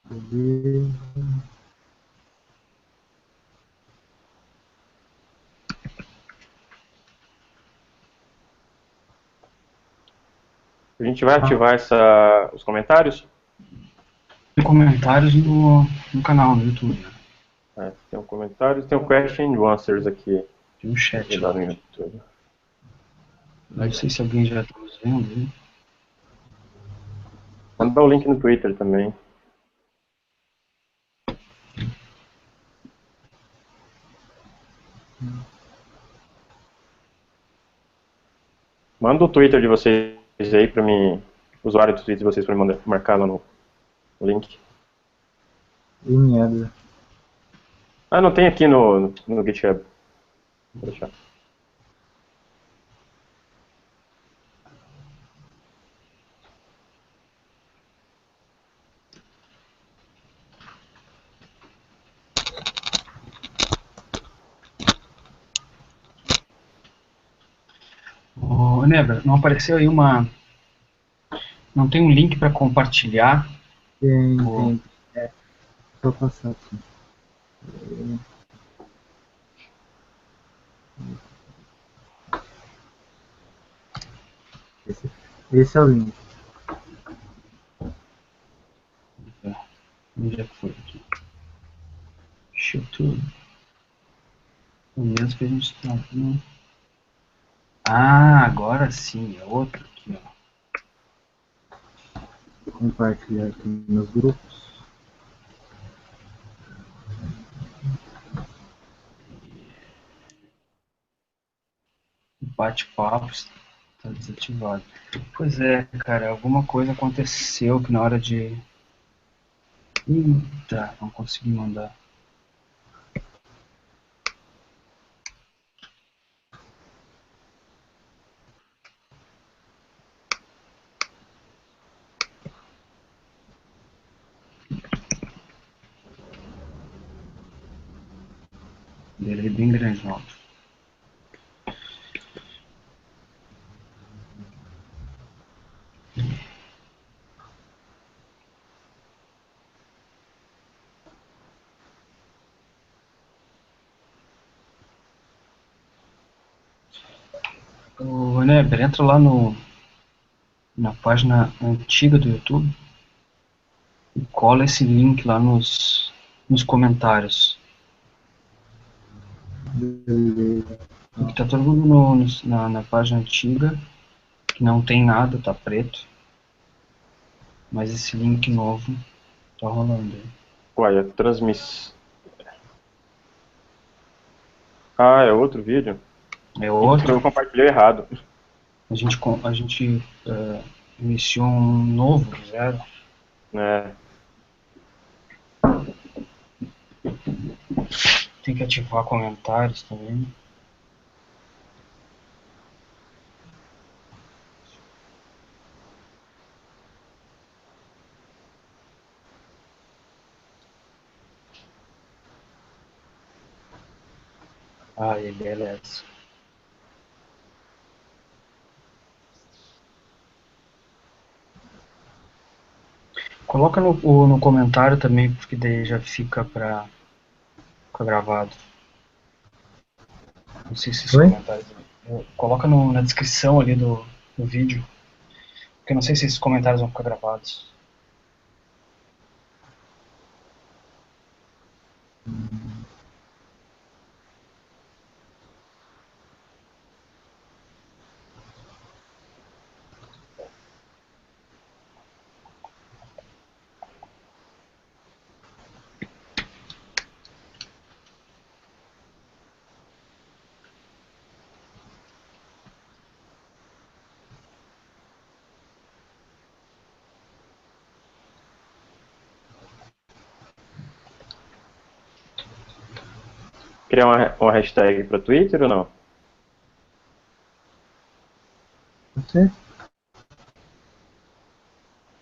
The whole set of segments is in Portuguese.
Beleza. A gente vai ativar os comentários? Tem comentários no canal, no YouTube, né? É, tem um comentário, tem um question and answers aqui. Tem um chat Lá lá. no YouTube. Não sei se alguém já está nos vendo, hein? Manda o link no Twitter também. Manda o Twitter de vocês aí pra mim, o usuário do Twitter de vocês pra me marcar lá no link. Merda. Ah, não tem aqui no GitHub. Vou deixar. Ô, Nebra, não apareceu aí uma. Não tem um link para compartilhar? Ô, Tem. É, só passar aqui. Esse é o link. onde é que foi aqui? YouTube. O mesmo que a gente está vendo. Ah, agora sim, é outro aqui, ó. Compartilhar aqui nos grupos. Bate-papo está desativado. Pois é, cara, alguma coisa aconteceu que na hora de. Eita, não consegui mandar. Ele é bem grande, ó. Ô, Neber, entra lá na página antiga do YouTube e cola esse link lá nos comentários. Beleza. Porque tá todo mundo na página antiga, que não tem nada, tá preto. Mas esse link novo tá rolando aí. Uai, a transmissão. Ah, é outro vídeo? É Então eu outro. compartilhei errado. A gente iniciou um novo do zero. É, Tem que ativar comentários também. Aí, beleza. Coloca no comentário também, porque daí já fica pra ficar gravado. Não sei se esses Oi? comentários. Coloca na descrição ali do vídeo, porque eu não sei se esses comentários vão ficar gravados. criar uma hashtag para Twitter ou não? Você?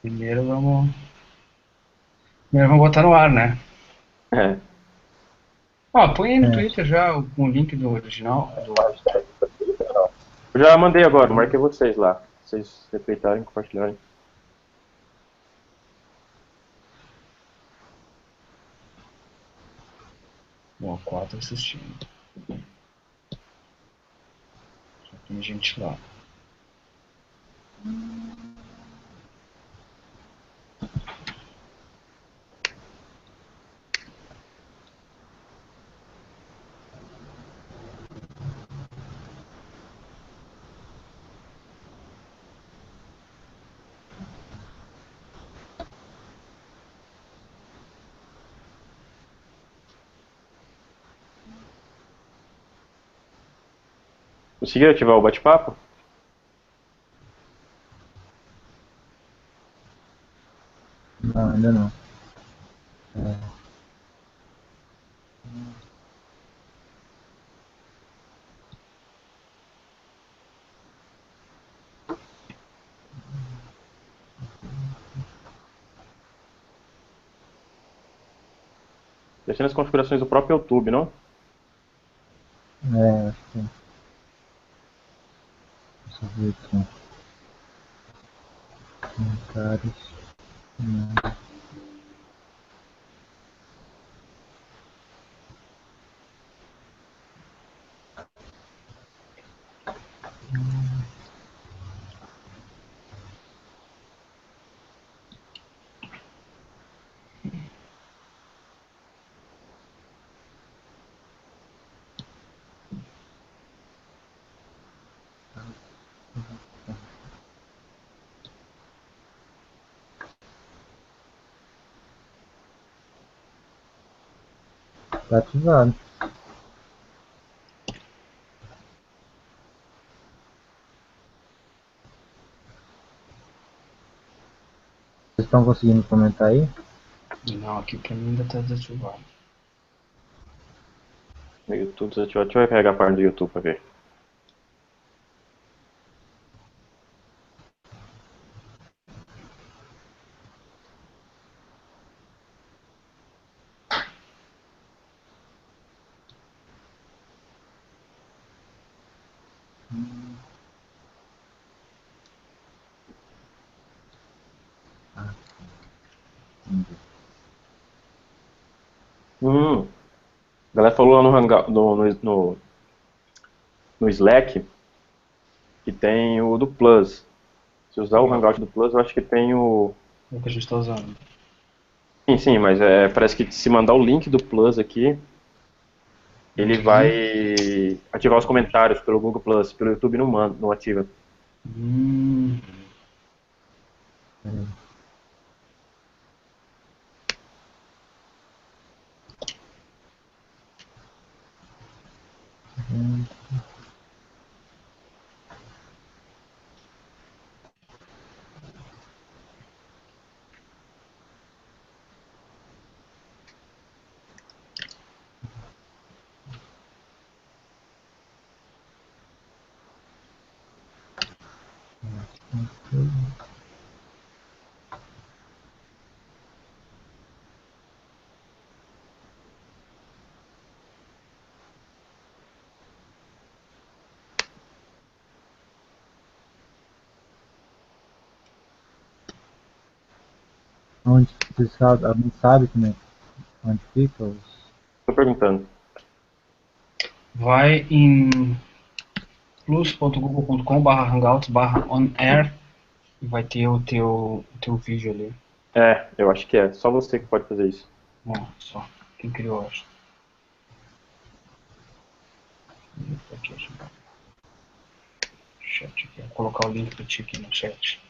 Primeiro vamos botar no ar, né? É. Ó, põe aí no É. Twitter já o link do original, Eu já mandei agora, marquei vocês lá. Vocês retweetarem, compartilharem. O A4 assistindo. Já tem gente lá. Conseguiu ativar o bate-papo? Não, ainda não. Deve ser nas configurações do próprio YouTube, não? Acho que é. Deixa eu ver aqui. Comentários. Não. Tá ativado. Vocês estão conseguindo comentar aí? Não, aqui pra mim ainda tá desativado. O YouTube desativado. Deixa eu carregar a página do YouTube pra ver. Entendi. A galera falou lá no, no Slack que tem o do Plus. Se usar o Hangout do Plus, eu acho que tem o. É o que a gente tá usando. Sim, sim, mas parece que se mandar o link do Plus aqui, ele vai ativar os comentários pelo Google Plus, pelo YouTube não manda, não ativa. Peraí. Onde você sabe, alguém sabe como é, onde fica os. Tô perguntando. Vai em plus.google.com/hangouts/onair e vai ter o teu vídeo ali. Eu acho que é. Só você que pode fazer isso. Bom, só. Quem criou, acho. Aqui, acho. Chat aqui. Vou colocar o link pra ti aqui no chat.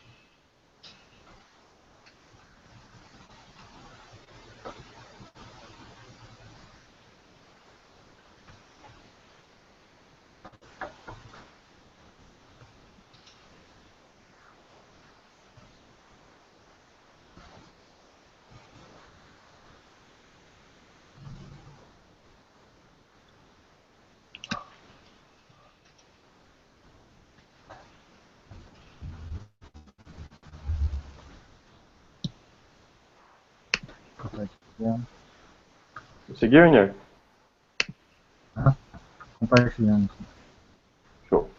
Compartilhando. Conseguiu, Inês? Compartilhando. Show.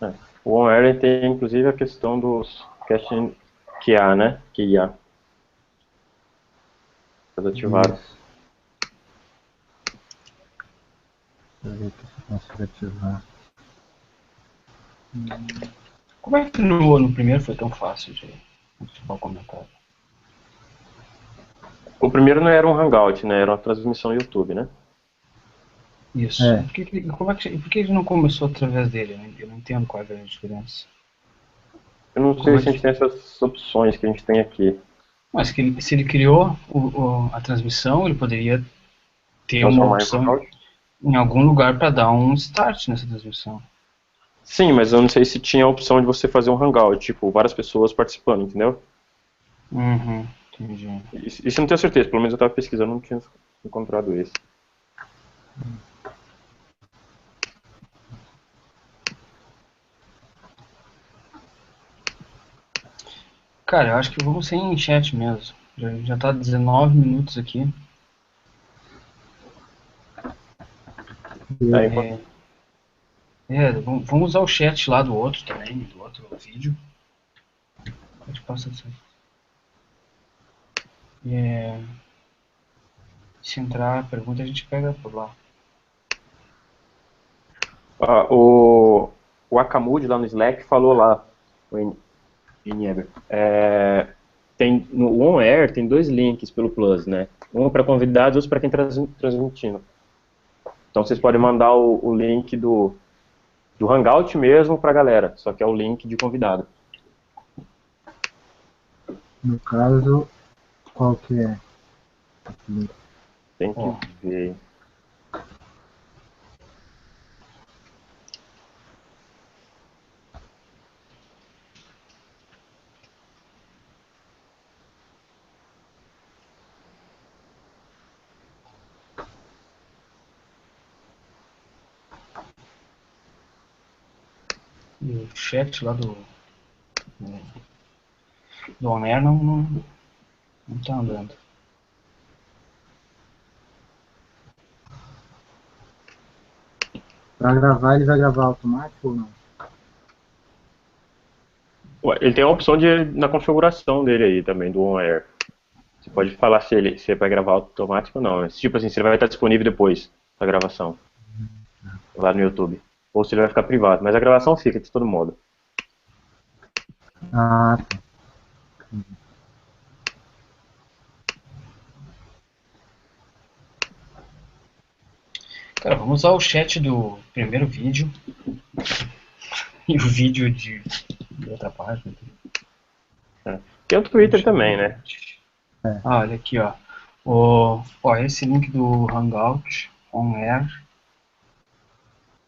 É. O OnAir tem inclusive a questão dos caching QA, né? QIA. Desativaram. Isso. Deixa eu ver aqui se eu consigo ativar. Como é que no primeiro foi tão fácil de ativar o comentário? O primeiro não era um Hangout, né? Era uma transmissão no YouTube, né? Isso. É. Por que ele não começou através dele? Né? Eu não entendo qual é a grande diferença. Eu não sei Como é se a que... gente tem essas opções que a gente tem aqui. Mas se ele criou a transmissão, ele poderia ter uma Transformar em opção Hangout. em algum lugar para dar um start nessa transmissão. Sim, mas eu não sei se tinha a opção de você fazer um Hangout, tipo, várias pessoas participando, entendeu? Uhum, entendi. Isso eu não tenho certeza, pelo menos eu estava pesquisando, não tinha encontrado esse. Cara, eu acho que vamos sem chat mesmo. Já tá 19 minutos aqui. Aí, enquanto- Vamos usar o chat lá do outro também, do outro vídeo. Pode passar isso aí. Se entrar a pergunta, a gente pega por lá. o Akamudi lá no Slack falou lá, o Nieber, no OnAir tem dois links pelo Plus, né? Um para convidados e outro para quem está transmitindo. Então vocês podem mandar o link do Hangout mesmo para a galera, só que é o link de convidado. No caso, qual que é? Tem que ver. E o chat lá do OnAir não tá andando. Pra gravar, ele vai gravar automático ou não? Ele tem a opção na configuração dele aí também, do OnAir. Você pode falar se é para gravar automático ou não. Tipo assim, se ele vai estar disponível depois da gravação, lá no YouTube. Ou se ele vai ficar privado. Mas a gravação fica de todo modo. Ah, tá. Cara, vamos usar o chat do primeiro vídeo e o vídeo de outra página. Né? Tem o Twitter também, né? Olha aqui, ó. Esse link do Hangout On Air,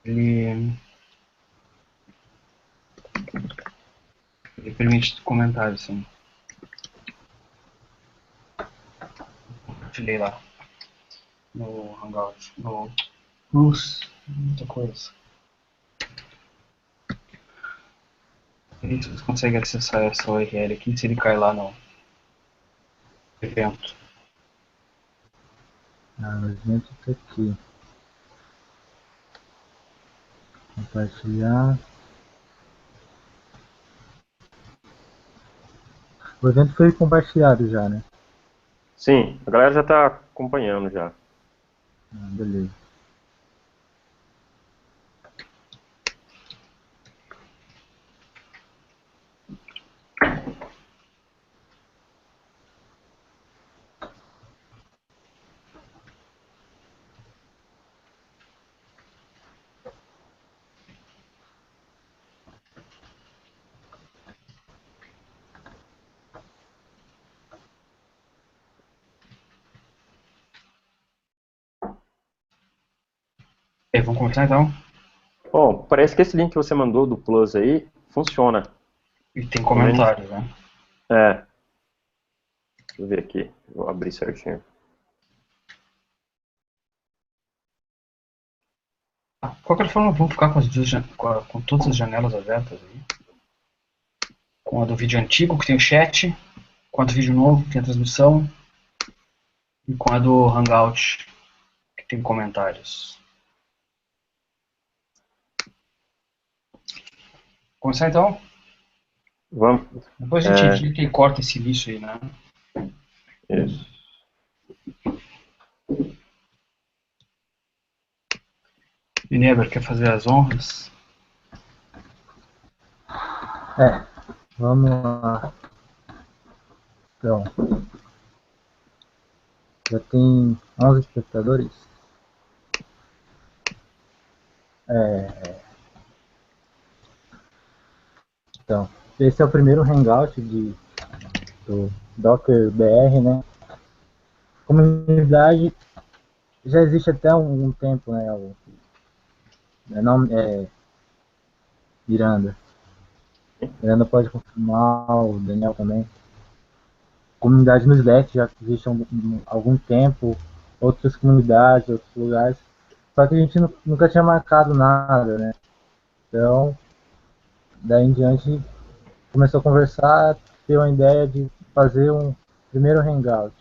ele permite comentários, sim. Compartilhei lá no Hangout. Muita coisa. E tu consegue acessar essa URL aqui se ele cai lá no evento. Ah, o evento tá aqui. Compartilhar. O evento foi compartilhado já, né? Sim, a galera já está acompanhando já. Ah, beleza. Vamos começar então? Bom, parece que esse link que você mandou do Plus aí funciona. E tem Pelo menos, comentários, né? deixa eu ver aqui. Vou abrir certinho. De qualquer forma, vamos ficar com todas as janelas abertas aí. Com a do vídeo antigo, que tem o chat, com a do vídeo novo, que tem a transmissão, e com a do Hangout, que tem comentários. Começar então? Vamos. Depois a gente edita e corta esse lixo aí, né? Isso. Vinegar, quer fazer as honras? Vamos lá. Então, já tem 11 espectadores. Então, esse é o primeiro hangout do Docker BR, né? Comunidade já existe até um tempo, né? Miranda. Miranda pode confirmar, o Daniel também. Comunidade no Slack já existe há algum tempo, outras comunidades, outros lugares. Só que a gente nunca tinha marcado nada, né? Então, daí em diante, começou a conversar, ter uma ideia de fazer um primeiro hangout.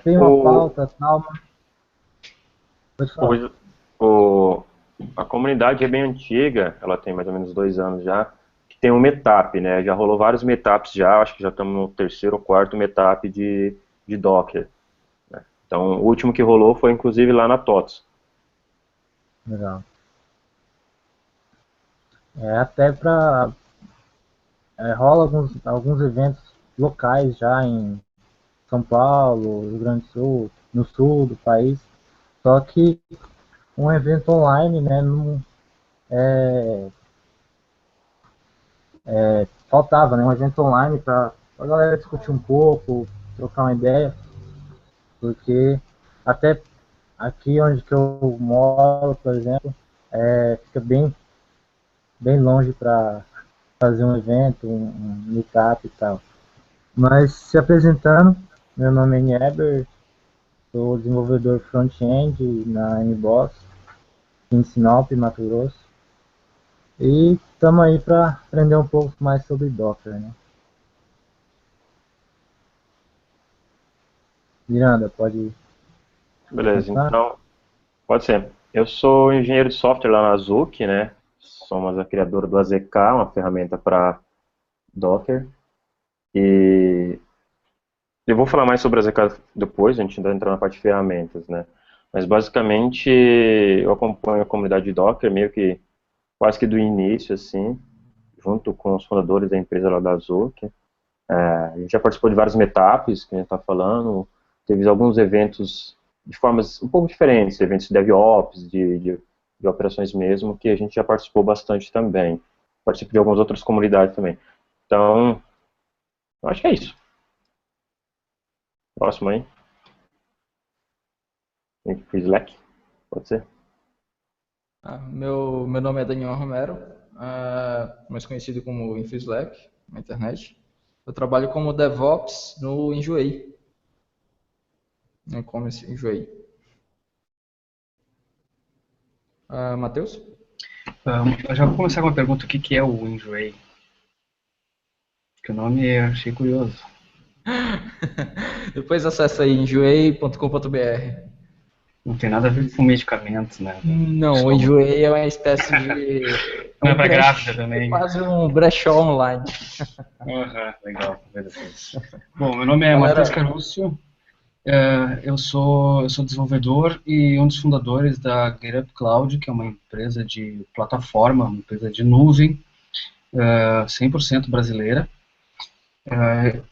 Tem uma pauta, tal, mas... Pode falar. A comunidade é bem antiga, ela tem mais ou menos 2 anos já, que tem um meetup, né? Já rolou vários meetups já, acho que já estamos no terceiro ou quarto meetup de Docker. Né? Então, o último que rolou foi inclusive lá na TOTS. Legal. Até para... rola alguns eventos locais já em São Paulo, Rio Grande do Sul, no sul do país. Só que um evento online, né, não, faltava, né, um evento online para a galera discutir um pouco, trocar uma ideia, porque até aqui onde que eu moro, por exemplo, fica bem longe para fazer um evento, um meetup e tal. Mas se apresentando, meu nome é Nieber, sou desenvolvedor front-end na MBoss, em Sinop, Mato Grosso. E estamos aí para aprender um pouco mais sobre Docker, né? Miranda, pode Beleza, começar? então, pode ser. Eu sou engenheiro de software lá na Zuc, né? Somos a criadora do AZK, uma ferramenta para Docker. E eu vou falar mais sobre a AZK depois, a gente ainda entra na parte de ferramentas, né? Mas basicamente eu acompanho a comunidade de Docker meio que quase que do início, assim, junto com os fundadores da empresa lá da Zuc. A gente já participou de vários meetups, que a gente está falando, teve alguns eventos de formas um pouco diferentes, eventos de DevOps, de operações mesmo, que a gente já participou bastante também. Participo de algumas outras comunidades também. Então, eu acho que é isso. Próximo aí. Link pro Slack, pode ser? Meu nome é Daniel Romero, mais conhecido como InfoSlack na internet. Eu trabalho como DevOps no Enjoei, no e-commerce Enjoei. Matheus? Eu já vou começar com uma pergunta: o que é o Enjoei? Porque o nome eu achei curioso. Depois acessa aí enjoei.com.br. Não tem nada a ver com medicamentos, né? Não, o Enjoei é uma espécie de... Não é pra grávida também. Quase um brechó online. Legal. Bom, meu nome é Matheus Carúcio. Eu sou desenvolvedor e um dos fundadores da GetUp Cloud, que é uma empresa de plataforma, uma empresa de nuvem, 100% brasileira.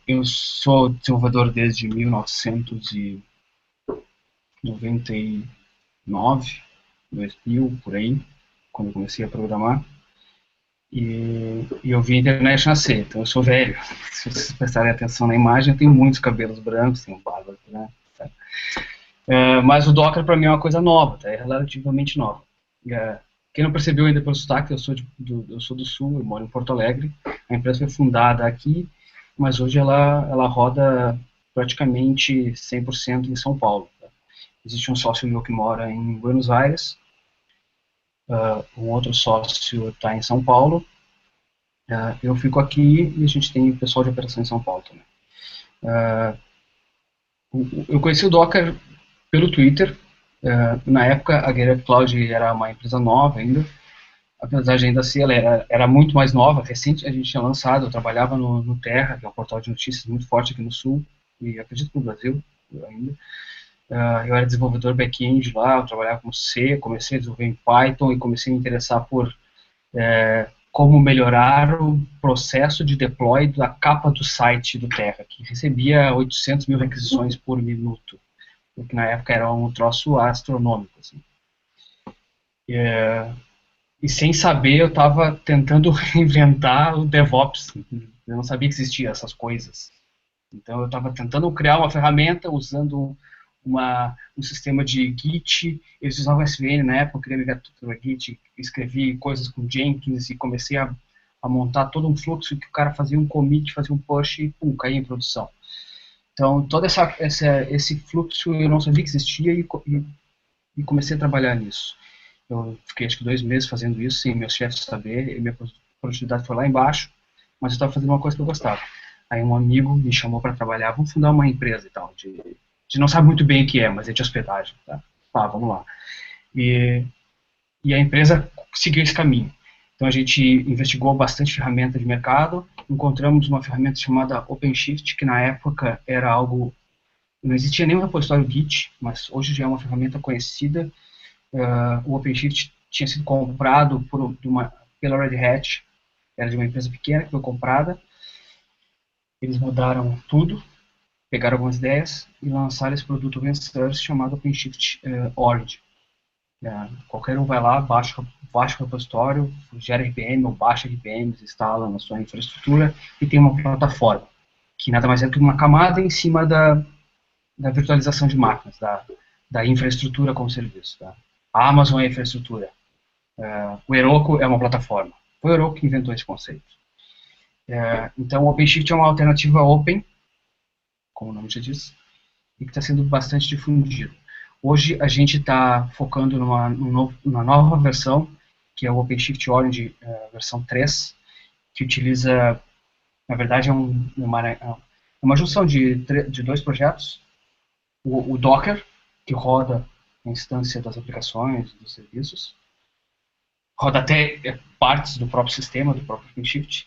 Eu sou desenvolvedor desde 1999, 2000, por aí, quando eu comecei a programar. E eu vi a internet nascer, então eu sou velho. Se vocês prestarem atenção na imagem, eu tenho muitos cabelos brancos, tenho barba branca. Mas o Docker para mim é uma coisa nova, tá? É relativamente nova. Quem não percebeu ainda pelo sotaque, eu sou do Sul, eu moro em Porto Alegre. A empresa foi fundada aqui, mas hoje ela roda praticamente 100% em São Paulo. Tá? Existe um sócio meu que mora em Buenos Aires, um outro sócio está em São Paulo, eu fico aqui e a gente tem pessoal de operação em São Paulo também. Eu conheci o Docker pelo Twitter. Na época, a GetUp Cloud era uma empresa nova ainda. apesar de ainda ser, ela era muito mais nova, recente, a gente tinha lançado, eu trabalhava no Terra, que é um portal de notícias muito forte aqui no Sul, e acredito que no Brasil ainda. Eu era desenvolvedor back-end lá, eu trabalhava com C, comecei a desenvolver em Python e comecei a me interessar por como melhorar o processo de deploy da capa do site do Terra, que recebia 800 mil requisições por minuto, o que na época era um troço astronômico. Assim. E sem saber, eu estava tentando reinventar o DevOps. Eu não sabia que existiam essas coisas. Então, eu estava tentando criar uma ferramenta usando um sistema de Git. Eles usavam SVN na época, eu queria migrar tudo para Git. Escrevi coisas com Jenkins e comecei a montar todo um fluxo que o cara fazia um commit, fazia um push e pum, caía em produção. Então, todo esse fluxo eu não sabia que existia e comecei a trabalhar nisso. Eu fiquei acho que 2 meses fazendo isso, sem meus chefes saber, e minha produtividade foi lá embaixo, mas eu estava fazendo uma coisa que eu gostava. Aí um amigo me chamou para trabalhar, vamos fundar uma empresa e tal, de não sabe muito bem o que é, mas é de hospedagem, tá? Vamos lá. E a empresa seguiu esse caminho. Então a gente investigou bastante ferramenta de mercado, encontramos uma ferramenta chamada OpenShift, que na época era algo, não existia nenhum repositório Git, mas hoje já é uma ferramenta conhecida. O OpenShift tinha sido comprado pela Red Hat, era de uma empresa pequena que foi comprada. Eles mudaram tudo, pegaram algumas ideias e lançaram esse produto open source chamado OpenShift Origin. Qualquer um vai lá, baixa o repositório, gera RPM ou baixa RPMs, instala na sua infraestrutura e tem uma plataforma, que nada mais é do que uma camada em cima da virtualização de máquinas, da infraestrutura como serviço. Tá? A Amazon é a infraestrutura. O Heroku é uma plataforma. Foi o Heroku que inventou esse conceito. Então, o OpenShift é uma alternativa open, como o nome já diz, e que está sendo bastante difundido. Hoje, a gente está focando numa nova versão, que é o OpenShift Orange versão 3, que utiliza, na verdade, é uma junção de 2 projetos. O Docker, que roda a instância das aplicações, dos serviços, roda até partes do próprio sistema, do próprio OpenShift,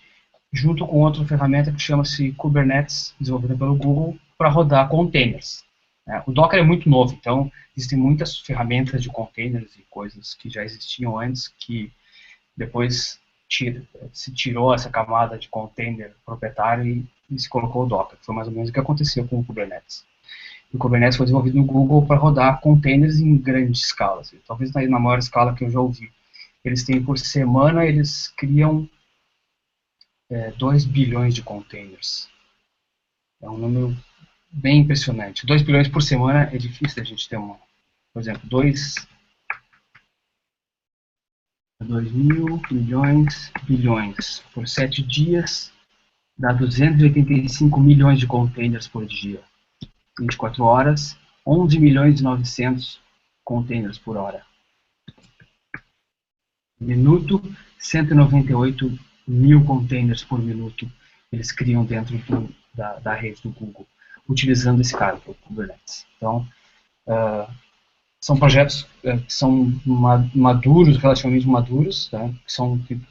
junto com outra ferramenta que chama-se Kubernetes, desenvolvida pelo Google, para rodar containers. O Docker é muito novo, então existem muitas ferramentas de containers e coisas que já existiam antes, que depois se tirou essa camada de container proprietário e se colocou o Docker. Foi mais ou menos o que aconteceu com o Kubernetes. O Kubernetes foi desenvolvido no Google para rodar containers em grande escala, assim, talvez na maior escala que eu já ouvi. Eles têm por semana, eles criam 2 bilhões de containers. É um número bem impressionante. 2 bilhões por semana é difícil a gente ter por exemplo, 2 mil milhões, bilhões por 7 dias, dá 285 milhões de containers por dia. 24 horas, 11 milhões e 900 containers por hora. Minuto, 198 mil containers por minuto eles criam dentro da rede do Google, utilizando esse cara, o Kubernetes. Então, são projetos que são maduros, relativamente maduros, tá? que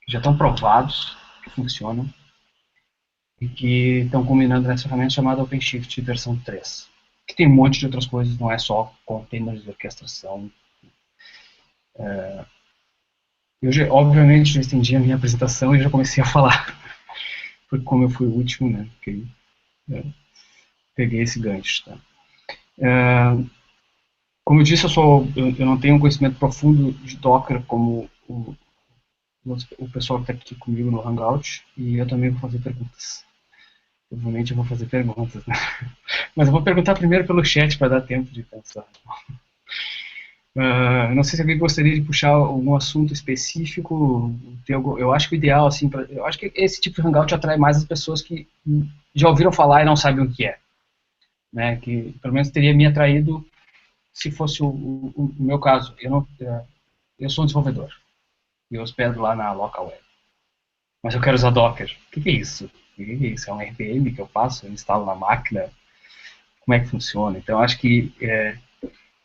já estão provados, que funcionam, e que estão combinando nessa ferramenta chamada OpenShift versão 3, que tem um monte de outras coisas, não é só containers de orquestração. Eu obviamente já estendi a minha apresentação e já comecei a falar, porque como eu fui o último, né, peguei esse gancho. Tá? Como eu disse, eu não tenho um conhecimento profundo de Docker como o pessoal que está aqui comigo no Hangout, e eu também vou fazer perguntas. Obviamente eu vou fazer perguntas, né? Mas eu vou perguntar primeiro pelo chat para dar tempo de pensar. Não sei se alguém gostaria de puxar algum assunto específico. Eu acho que o ideal, assim, eu acho que esse tipo de Hangout atrai mais as pessoas que já ouviram falar e não sabem o que é. Né? Que pelo menos teria me atraído se fosse o meu caso. Eu sou um desenvolvedor e eu hospedo lá na local web. Mas eu quero usar Docker. O que é isso? O que é isso? É um RPM que eu faço? Eu instalo na máquina? Como é que funciona? Então, acho que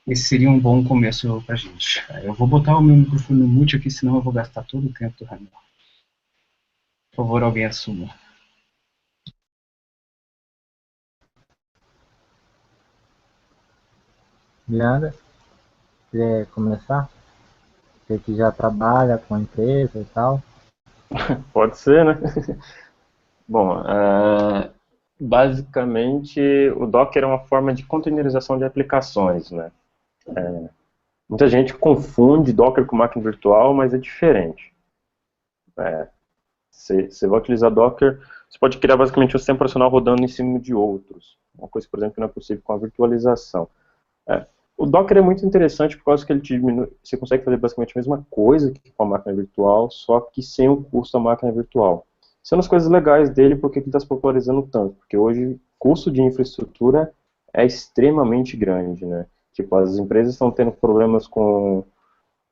Esse seria um bom começo pra gente. Eu vou botar o meu microfone no mute aqui, senão eu vou gastar todo o tempo do Randall. Por favor, alguém assuma. Miranda, quer começar? Você que já trabalha com a empresa e tal. Pode ser, né? Bom, basicamente o Docker é uma forma de containerização de aplicações, né? Muita gente confunde Docker com máquina virtual, mas é diferente. Você vai utilizar Docker, você pode criar basicamente um sistema operacional rodando em cima de outros. Uma coisa, por exemplo, que não é possível com a virtualização. O Docker é muito interessante por causa que ele diminui, você consegue fazer basicamente a mesma coisa que com a máquina virtual, só que sem o custo da máquina virtual. Isso é uma das coisas legais dele, porque ele está se popularizando tanto, porque hoje o custo de infraestrutura é extremamente grande, né? Tipo, as empresas estão tendo problemas com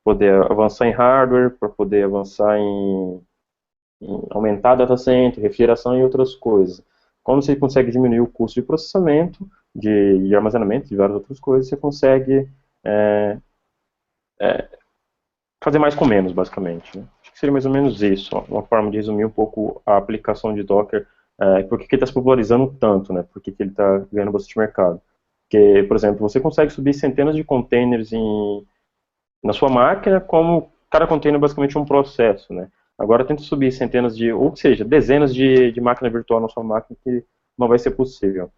poder avançar em hardware, para poder avançar em aumentar data center, refrigeração e outras coisas. Quando você consegue diminuir o custo de processamento, de armazenamento, de várias outras coisas, você consegue fazer mais com menos, basicamente. Né? Acho que seria mais ou menos isso, uma forma de resumir um pouco a aplicação de Docker, por que ele está se popularizando tanto, né? Por que ele está ganhando bastante mercado. Porque, por exemplo, você consegue subir centenas de containers na sua máquina, como cada container é basicamente um processo, né? Agora tenta subir centenas ou seja, dezenas de máquina virtual na sua máquina, que não vai ser possível.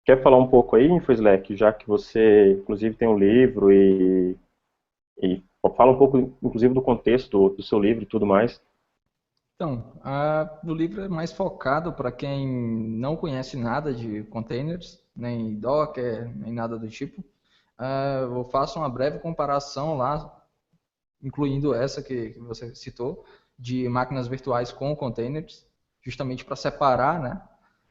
Quer falar um pouco aí, InfoSlack, já que você, inclusive, tem um livro e fala um pouco, inclusive, do contexto do seu livro e tudo mais. Então, o livro é mais focado para quem não conhece nada de containers, nem Docker, nem nada do tipo. Eu faço uma breve comparação lá, incluindo essa que você citou, de máquinas virtuais com containers, justamente para separar, né,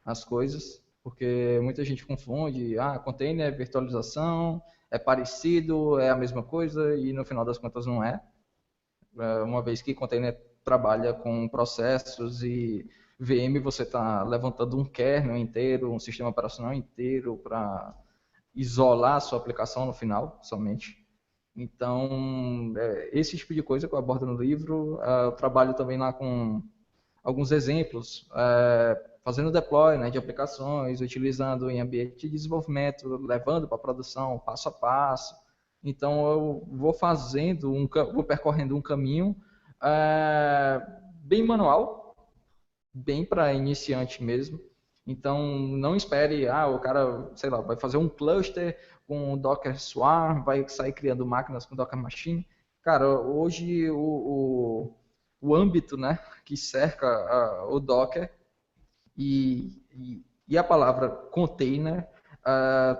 as coisas, porque muita gente confunde, container é virtualização, é parecido, é a mesma coisa, e no final das contas não é. Uma vez que container trabalha com processos e VM você está levantando um kernel inteiro, um sistema operacional inteiro para isolar a sua aplicação no final, somente. Então, esse tipo de coisa que eu abordo no livro, eu trabalho também lá com alguns exemplos, fazendo deploy, né, de aplicações, utilizando em ambiente de desenvolvimento, levando para a produção passo a passo. Então, eu vou vou percorrendo um caminho bem manual, bem para iniciante mesmo. Então, não espere, o cara, sei lá, vai fazer um cluster com Docker Swarm, vai sair criando máquinas com Docker Machine. Cara, hoje o âmbito, né, que cerca o Docker e a palavra container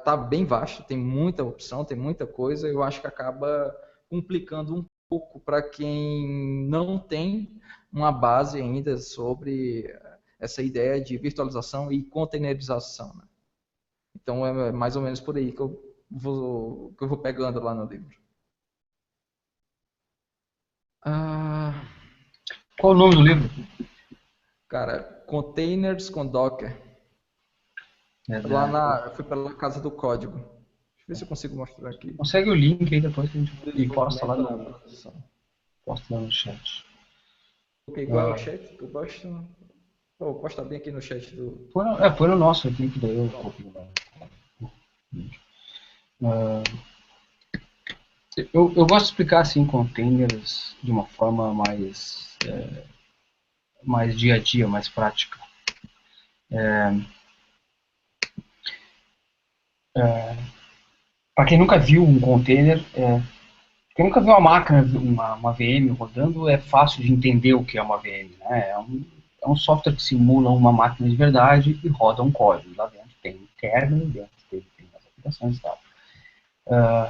tá bem vasto, tem muita opção, tem muita coisa, eu acho que acaba complicando um pouco para quem não tem uma base ainda sobre essa ideia de virtualização e containerização. Né? Então é mais ou menos por aí que eu vou pegando lá no livro. Qual o nome do livro? Cara, Containers com Docker. Eu fui pela Casa do Código. Deixa eu ver se eu consigo mostrar aqui. Consegue o link aí depois que a gente e posta lá no chat. Ok, qual é o chat que eu posto? Vou postar bem aqui no chat do... Põe no nosso aqui que daí eu copio. Eu gosto de explicar assim containers de uma forma mais dia a dia, mais prática. Para quem nunca viu um container, quem nunca viu uma máquina, uma VM rodando, é fácil de entender o que é uma VM. Né? É um software que simula uma máquina de verdade e roda um código. Lá dentro tem um kernel, dentro tem as aplicações e tal.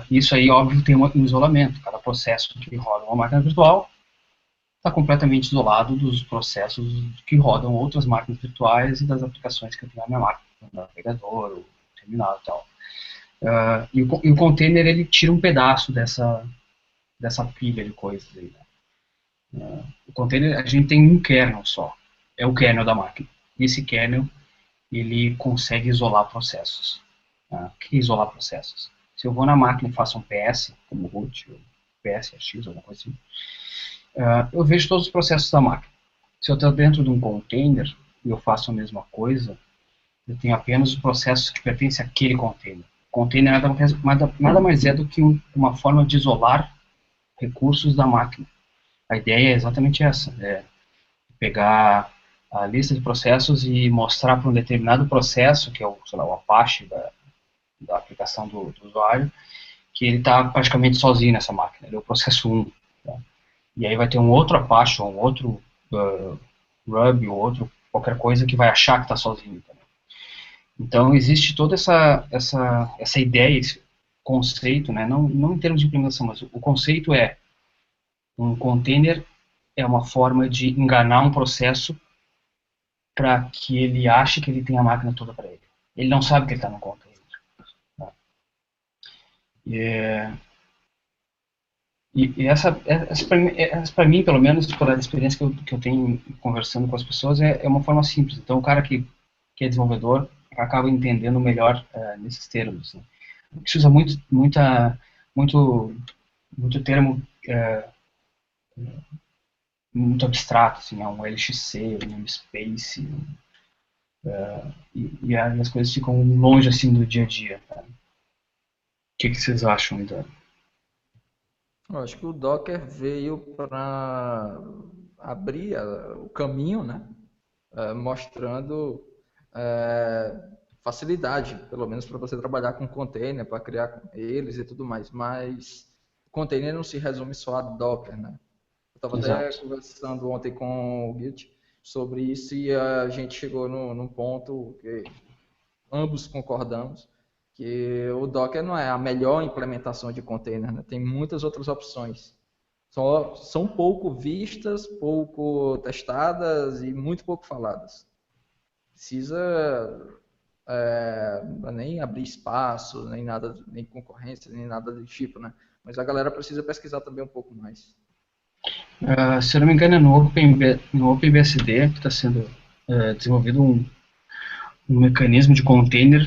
Isso aí, óbvio, tem um isolamento. Cada processo que roda uma máquina virtual está completamente isolado dos processos que rodam outras máquinas virtuais e das aplicações que eu tenho na minha máquina, o navegador, o terminal e tal. E o container, ele tira um pedaço dessa pilha de coisas aí. Né? O container, a gente tem um kernel só. É o kernel da máquina. E esse kernel, ele consegue isolar processos. Tá? O que é isolar processos? Se eu vou na máquina e faço um PS, como root, ou PSX, alguma coisa assim, eu vejo todos os processos da máquina. Se eu estou dentro de um container e eu faço a mesma coisa, eu tenho apenas os processos que pertencem àquele container. Container nada mais é do que uma forma de isolar recursos da máquina. A ideia é exatamente essa, pegar a lista de processos e mostrar para um determinado processo, que é o, sei lá, o Apache da aplicação do usuário, que ele está praticamente sozinho nessa máquina, ele é o processo 1. Tá? E aí vai ter um outro Apache, ou um outro Ruby, ou outro qualquer coisa que vai achar que está sozinho. Tá? Então existe toda essa ideia, esse conceito, né? Não em termos de implementação, mas o conceito é um container é uma forma de enganar um processo para que ele ache que ele tem a máquina toda para ele. Ele não sabe que ele está no container. Tá? E essa para mim, pelo menos, pela experiência que eu tenho conversando com as pessoas, é uma forma simples. Então, o cara que é desenvolvedor acaba entendendo melhor nesses termos. Né? Se usa muito termo muito abstrato, assim, um LXC, um namespace, e as coisas ficam longe assim do dia a dia. Tá? O que vocês acham, então? Eu acho que o Docker veio para abrir o caminho, né? Mostrando facilidade, pelo menos para você trabalhar com container, para criar com eles e tudo mais. Mas container não se resume só a Docker, né? Eu estava até conversando ontem com o Git sobre isso e a gente chegou num ponto que ambos concordamos que o Docker não é a melhor implementação de container, né? Tem muitas outras opções. São pouco vistas, pouco testadas e muito pouco faladas. Precisa nem abrir espaço, nem nada, nem concorrência, nem nada do tipo, né? Mas a galera precisa pesquisar também um pouco mais. Se eu não me engano, é no OpenBSD que está sendo desenvolvido um mecanismo de container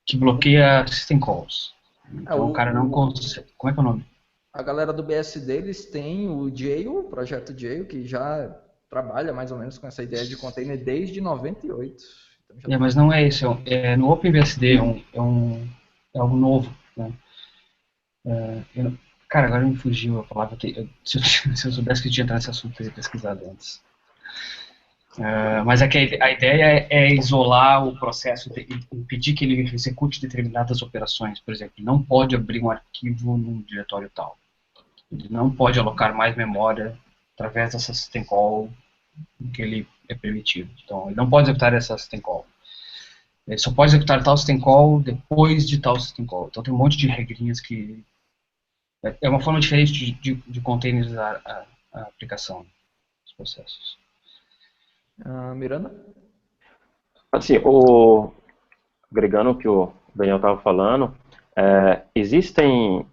que bloqueia system calls. Então o cara não consegue. Como é que é o nome? A galera do BSD, eles têm o Jail, o projeto Jail, que já trabalha mais ou menos com essa ideia de container desde 98. Então, mas não é isso. No OpenBSD é algo novo. Né? Cara, agora me fugiu a palavra. Se eu soubesse que eu tinha entrado nesse assunto, eu teria pesquisado antes. Mas é que a ideia é isolar o processo, impedir que ele execute determinadas operações. Por exemplo, ele não pode abrir um arquivo num diretório tal. Ele não pode alocar mais memória através dessa system call que ele é permitido. Então, ele não pode executar essa system call. Ele só pode executar tal system call depois de tal system call. Então, tem um monte de regrinhas que... É uma forma diferente de containerizar a aplicação dos processos. Miranda? Assim, agregando o que o Daniel estava falando, existem...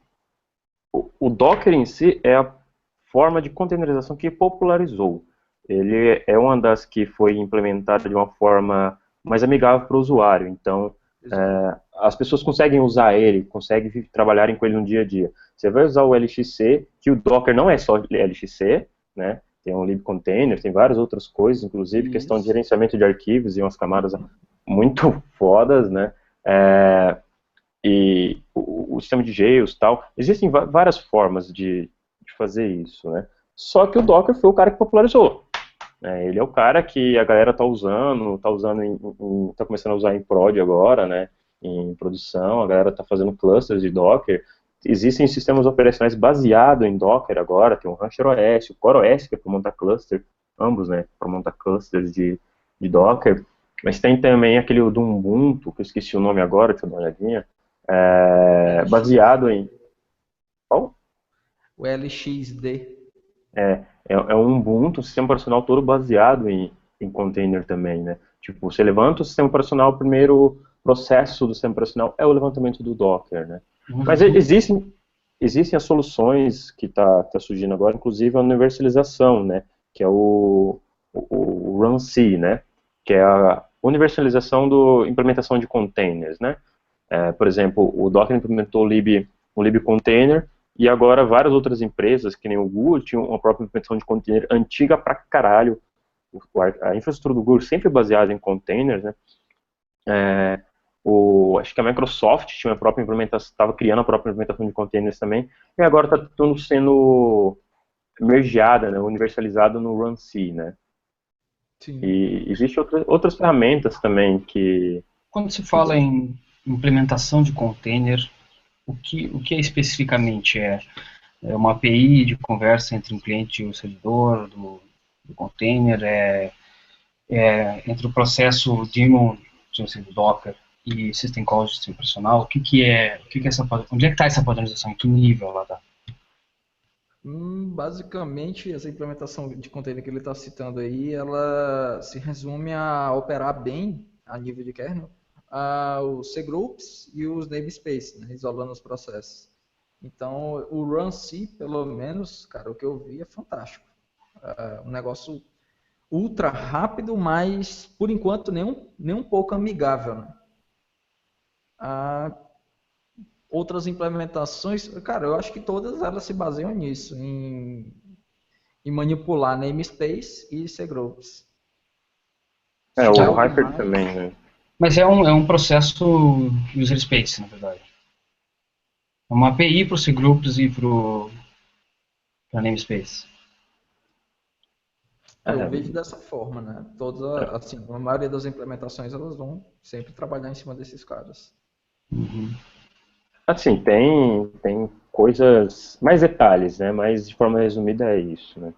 O Docker em si é a forma de containerização que popularizou. Ele é uma das que foi implementada de uma forma mais amigável para o usuário. Então, as pessoas conseguem usar ele, conseguem trabalhar com ele no dia a dia. Você vai usar o LXC, que o Docker não é só LXC, né? Tem um libcontainer, tem várias outras coisas, inclusive questão de gerenciamento de arquivos e umas camadas muito fodas, né? E o sistema de jails e tal. Existem várias formas de fazer isso, né? Só que o Docker foi o cara que popularizou. Ele é o cara que a galera tá usando tá começando a usar em prod agora, né? Em produção, a galera tá fazendo clusters de Docker. Existem sistemas operacionais baseados em Docker agora, tem o Rancher OS, o Core OS, que é para montar cluster, ambos, né? Para montar clusters de Docker. Mas tem também aquele do Ubuntu, que eu esqueci o nome agora, deixa eu dar uma olhadinha. Baseado em... Qual? O LXD. É um Ubuntu, um sistema operacional todo baseado em container também, né? Tipo, você levanta o sistema operacional, o primeiro processo do sistema operacional é o levantamento do Docker, né? Mas existem as soluções que tá surgindo agora, inclusive a universalização, né? Que é o RunC, né? Que é universalização da implementação de containers, né? Por exemplo, o Docker implementou o libcontainer, e agora várias outras empresas, que nem o Google, tinham uma própria implementação de container antiga pra caralho. A infraestrutura do Google sempre baseada em containers, né? Acho que a Microsoft tinha a própria implementação, estava criando a própria implementação de containers também, e agora está tudo sendo mergeada, né, universalizada no RunC, né? Sim. E existem outras ferramentas também que... Quando se fala em implementação de container, o que é especificamente? É uma API de conversa entre um cliente e o servidor do container? Entre o processo daemon do Docker e System Call de sistema operacional? Onde é que está essa padronização? Em que nível ela está? Basicamente, essa implementação de container que ele está citando aí, ela se resume a operar bem, a nível de kernel, os cgroups e os namespaces, né, isolando os processos. Então, o RunC, pelo menos, cara, o que eu vi é fantástico. Um negócio ultra rápido, mas, por enquanto, nem um pouco amigável, né? Outras implementações, cara, eu acho que todas elas se baseiam nisso, em manipular namespace e cgroups. o Hyper também, né? Mas é um processo user space, na verdade. É uma API para os cgroups e para namespace. Eu vejo dessa forma, né? Assim, a maioria das implementações, elas vão sempre trabalhar em cima desses caras. Uhum. Assim, tem coisas, mais detalhes, né? Mas de forma resumida é isso, né?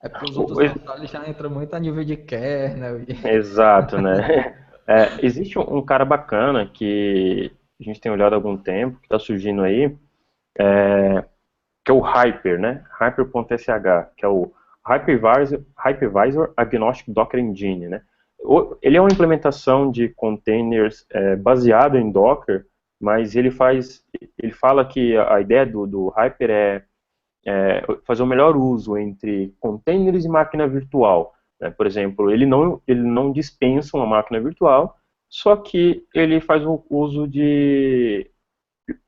É porque os outros detalhes já entram muito a nível de kernel. Exato, né? Existe um cara bacana que a gente tem olhado há algum tempo, que está surgindo aí, que é o Hyper, né? Hyper.sh, que é o Hypervisor Agnostic Docker Engine, né? Ele é uma implementação de containers baseado em Docker, mas ele fala que a ideia do Hyper é fazer o melhor uso entre containers e máquina virtual, né? Por exemplo, ele não dispensa uma máquina virtual, só que ele faz o uso de...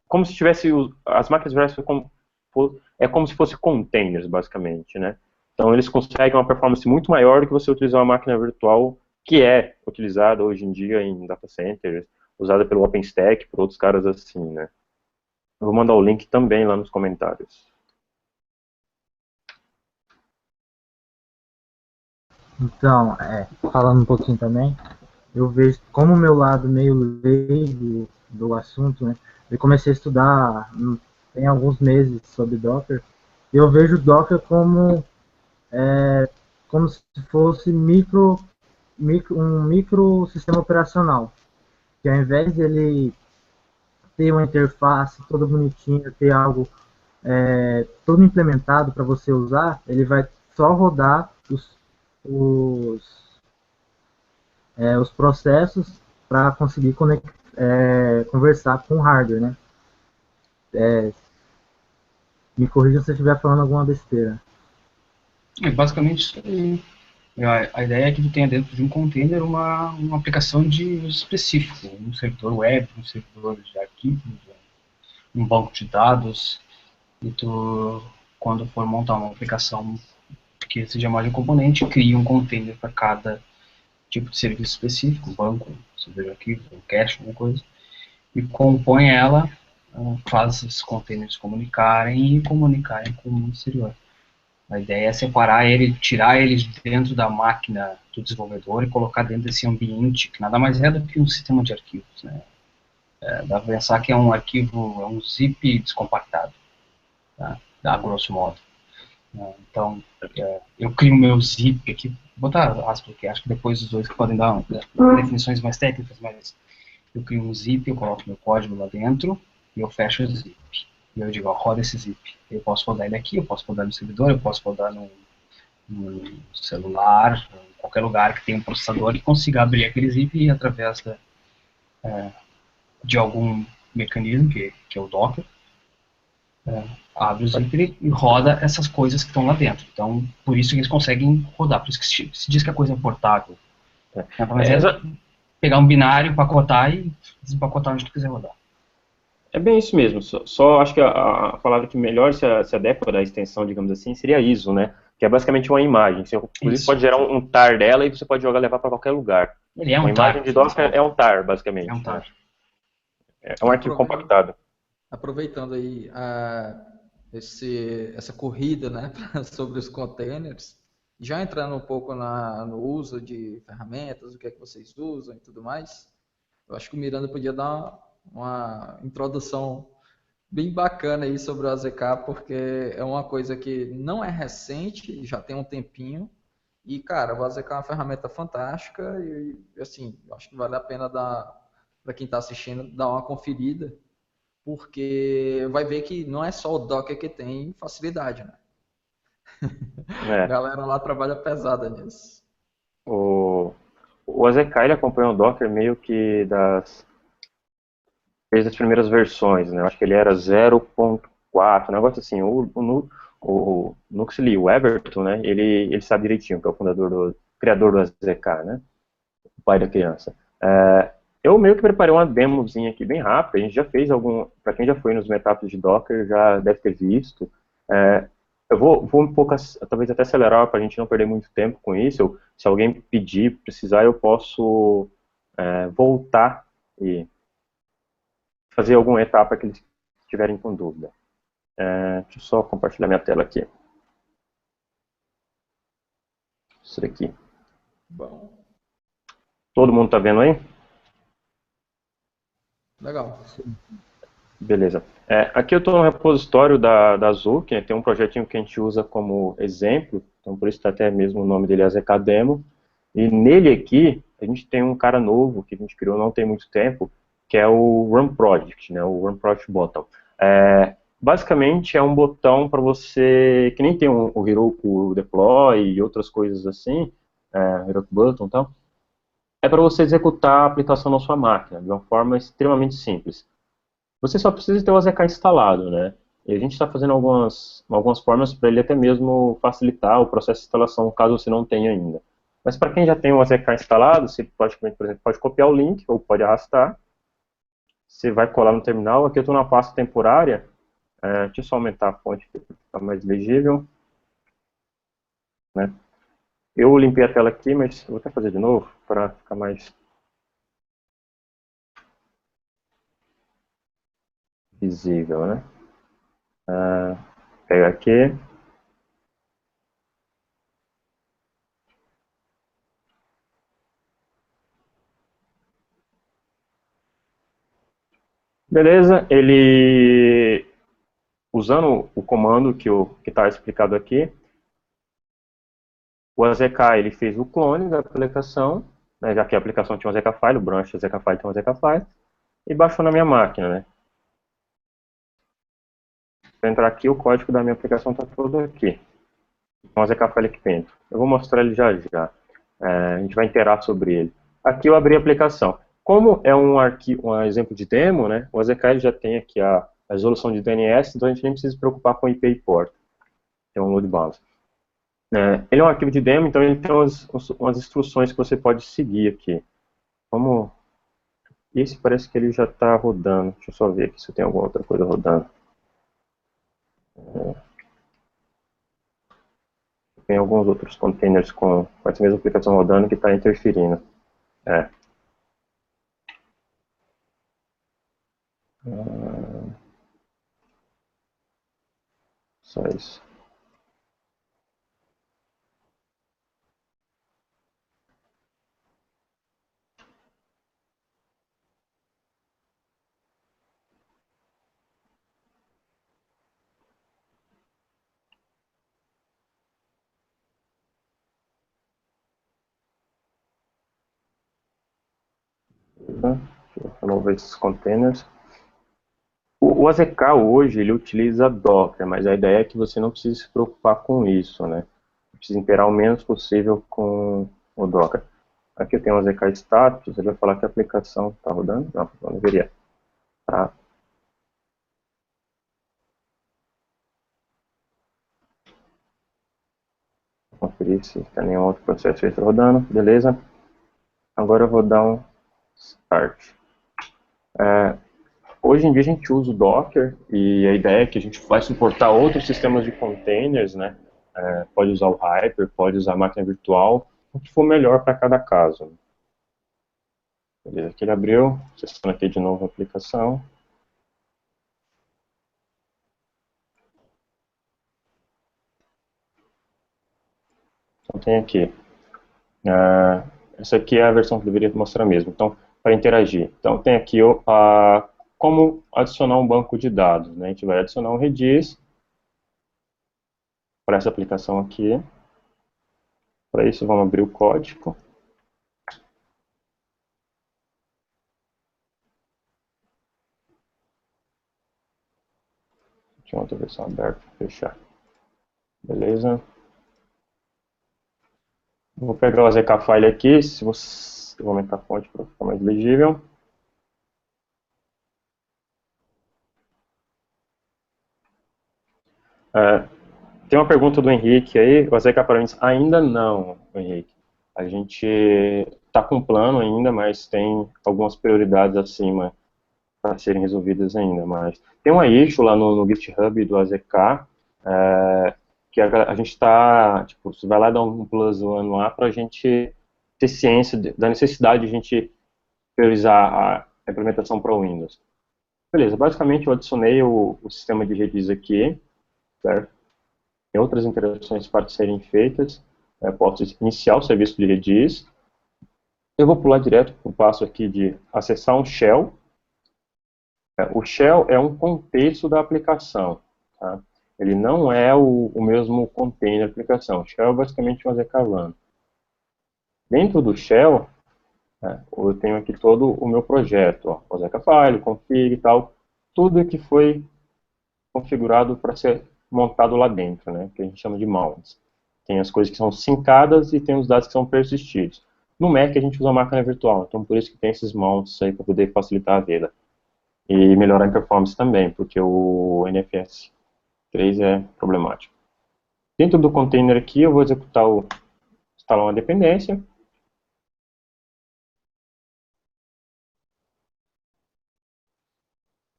como se tivesse... as máquinas virtuais como se fosse containers, basicamente, né? Então eles conseguem uma performance muito maior do que você utilizar uma máquina virtual que é utilizada hoje em dia em data centers, usada pelo OpenStack, por outros caras assim, né? Eu vou mandar o link também lá nos comentários. Então, falando um pouquinho também, eu vejo como o meu lado meio leigo do assunto, né? Eu comecei a estudar tem alguns meses sobre Docker, e eu vejo Docker como se fosse um micro sistema operacional, que ao invés de ele ter uma interface toda bonitinha, ter algo todo implementado para você usar, ele vai só rodar os, os processos para conseguir conversar com o hardware, né? Me corrija se eu estiver falando alguma besteira. Basicamente isso aí. A ideia é que tu tenha dentro de um container uma aplicação de uso específico, um servidor web, um servidor de arquivos, um banco de dados, e tu, quando for montar uma aplicação que seja mais de um componente, cria um container para cada tipo de serviço específico, um banco, um servidor de arquivos, um cache, alguma coisa, e compõe ela, faz esses containers comunicarem e comunicarem com o exterior. A ideia é separar ele, tirar eles dentro da máquina do desenvolvedor e colocar dentro desse ambiente, que nada mais é do que um sistema de arquivos, né? Dá para pensar que é um arquivo, é um zip descompactado, tá? A grosso modo. Então, eu crio o meu zip aqui, vou botar aspas aqui, acho que depois os dois que podem dar definições mais técnicas, mas eu crio um zip, eu coloco meu código lá dentro e eu fecho o zip. E eu digo, ó, roda esse zip. Eu posso rodar ele aqui, eu posso rodar no servidor, eu posso rodar no celular, em qualquer lugar que tenha um processador que consiga abrir aquele zip e através de algum mecanismo, que é o Docker, Abre o zíper e roda essas coisas que estão lá dentro. Então, por isso que eles conseguem rodar. Por isso que se diz que a coisa é portátil. Mas é pegar um binário, pacotar e desempacotar onde tu quiser rodar. É bem isso mesmo, só acho que a palavra que melhor se adequa da extensão, digamos assim, seria ISO, né? Que é basicamente uma imagem. Você, inclusive, Isso. pode gerar um tar dela e você pode levar para qualquer lugar. Ele é um Uma imagem tar. de Docker é um tar, basicamente. É um tar. É um arquivo compactado. Aproveitando aí essa corrida, né, sobre os containers, já entrando um pouco no uso de ferramentas, o que é que vocês usam e tudo mais, eu acho que o Miranda podia dar uma introdução bem bacana aí sobre o AZK, porque é uma coisa que não é recente, já tem um tempinho, e cara, o AZK é uma ferramenta fantástica e assim, eu acho que vale a pena dar para quem está assistindo dar uma conferida, porque vai ver que não é só o Docker que tem facilidade, né? A galera lá trabalha pesada nisso. O AZK ele acompanha o Docker meio que desde as primeiras versões, né? Eu acho que ele era 0.4, um negócio assim. O Nuxley, o Everton, né? Ele sabe direitinho, que é o criador do AZK, né? O pai da criança. Eu meio que preparei uma demozinha aqui bem rápida. A gente já fez para quem já foi nos meetups de Docker, já deve ter visto. Eu vou um pouco, talvez até acelerar para a gente não perder muito tempo com isso. Se alguém pedir, precisar, eu posso voltar e fazer alguma etapa que eles estiverem com dúvida. Deixa eu só compartilhar minha tela aqui. Isso daqui. Bom. Todo mundo está vendo aí? Legal. Beleza. Aqui eu estou no repositório da Azul, que tem um projetinho que a gente usa como exemplo, então por isso está até mesmo o nome dele AZK Demo. E nele aqui, a gente tem um cara novo que a gente criou não tem muito tempo, que é o Run Project, né, o Run Project Button. Basicamente é um botão para você, que nem tem o Heroku Deploy e outras coisas assim, Heroku Button e tal, é para você executar a aplicação na sua máquina, de uma forma extremamente simples. Você só precisa ter o AZK instalado, né? E a gente está fazendo algumas formas para ele até mesmo facilitar o processo de instalação, caso você não tenha ainda. Mas para quem já tem o AZK instalado, você pode, por exemplo, pode copiar o link ou pode arrastar. Você vai colar no terminal. Aqui eu estou na pasta temporária. Deixa eu só aumentar a fonte para ficar mais legível. Né? Eu limpei a tela aqui, mas vou até fazer de novo para ficar mais visível, né? Pega aqui. Beleza, ele, usando o comando que está explicado aqui, o AZK ele fez o clone da aplicação, né, já que a aplicação tinha um AZK file, o branch do AZK file tem um AZK file, e baixou na minha máquina. Né? Para entrar aqui, o código da minha aplicação está todo aqui. Um AZK file aqui dentro. Eu vou mostrar ele já já. A gente vai interar sobre ele. Aqui eu abri a aplicação. Como é um exemplo de demo, né, o AZK ele já tem aqui a resolução de DNS, então a gente nem precisa se preocupar com IP e porta. Tem um load balance. Ele é um arquivo de demo, então ele tem umas instruções que você pode seguir aqui. Esse parece que ele já está rodando. Deixa eu só ver aqui se tem alguma outra coisa rodando. Tem alguns outros containers com essa mesma aplicação rodando que está interferindo. Só isso. Vamos ver esses containers. O AZK hoje ele utiliza Docker, mas a ideia é que você não precise se preocupar com isso, né? Precisa interar o menos possível com o Docker. Aqui eu tenho um AZK status, ele vai falar que a aplicação está rodando? Não deveria. Tá. conferir se tem nenhum outro processo extra rodando, beleza. Agora eu vou dar um start. Hoje em dia a gente usa o Docker e a ideia é que a gente vai suportar outros sistemas de containers, né? Pode usar o Hyper, pode usar a máquina virtual, o que for melhor para cada caso. Beleza, aqui ele abriu, acessando aqui de novo a aplicação. Então tem aqui, essa aqui é a versão que eu deveria mostrar mesmo, então para interagir. Então tem aqui como adicionar um banco de dados, né? A gente vai adicionar um Redis para essa aplicação aqui. Para isso vamos abrir o código. Tinha outra versão aberta, fechar. Beleza. Vou pegar o AZK file aqui, se você... eu vou aumentar a fonte para ficar mais legível. Tem uma pergunta do Henrique aí, o AZK Parameters ainda não, Henrique. A gente está com um plano ainda, mas tem algumas prioridades acima para serem resolvidas ainda. Mas tem uma issue lá no GitHub do AZK, que a gente está, tipo, você vai lá dar um plus one lá para a gente ter ciência da necessidade de a gente priorizar a implementação para o Windows. Beleza, basicamente eu adicionei o sistema de Redis aqui, certo? Tem outras interações para serem feitas. Posso iniciar o serviço de Redis. Eu vou pular direto para o passo aqui de acessar um shell. O shell é um contexto da aplicação. Tá? Ele não é o mesmo container da aplicação. O shell é basicamente um AZK-LAN. Dentro do shell, eu tenho aqui todo o meu projeto. O AZK-File, config e tal. Tudo que foi configurado para ser montado lá dentro, né, que a gente chama de mounts. Tem as coisas que são sincadas e tem os dados que são persistidos. No Mac a gente usa a máquina virtual, então por isso que tem esses mounts aí para poder facilitar a vida. E melhorar a performance também, porque o NFS 3 é problemático. Dentro do container aqui eu vou instalar uma dependência.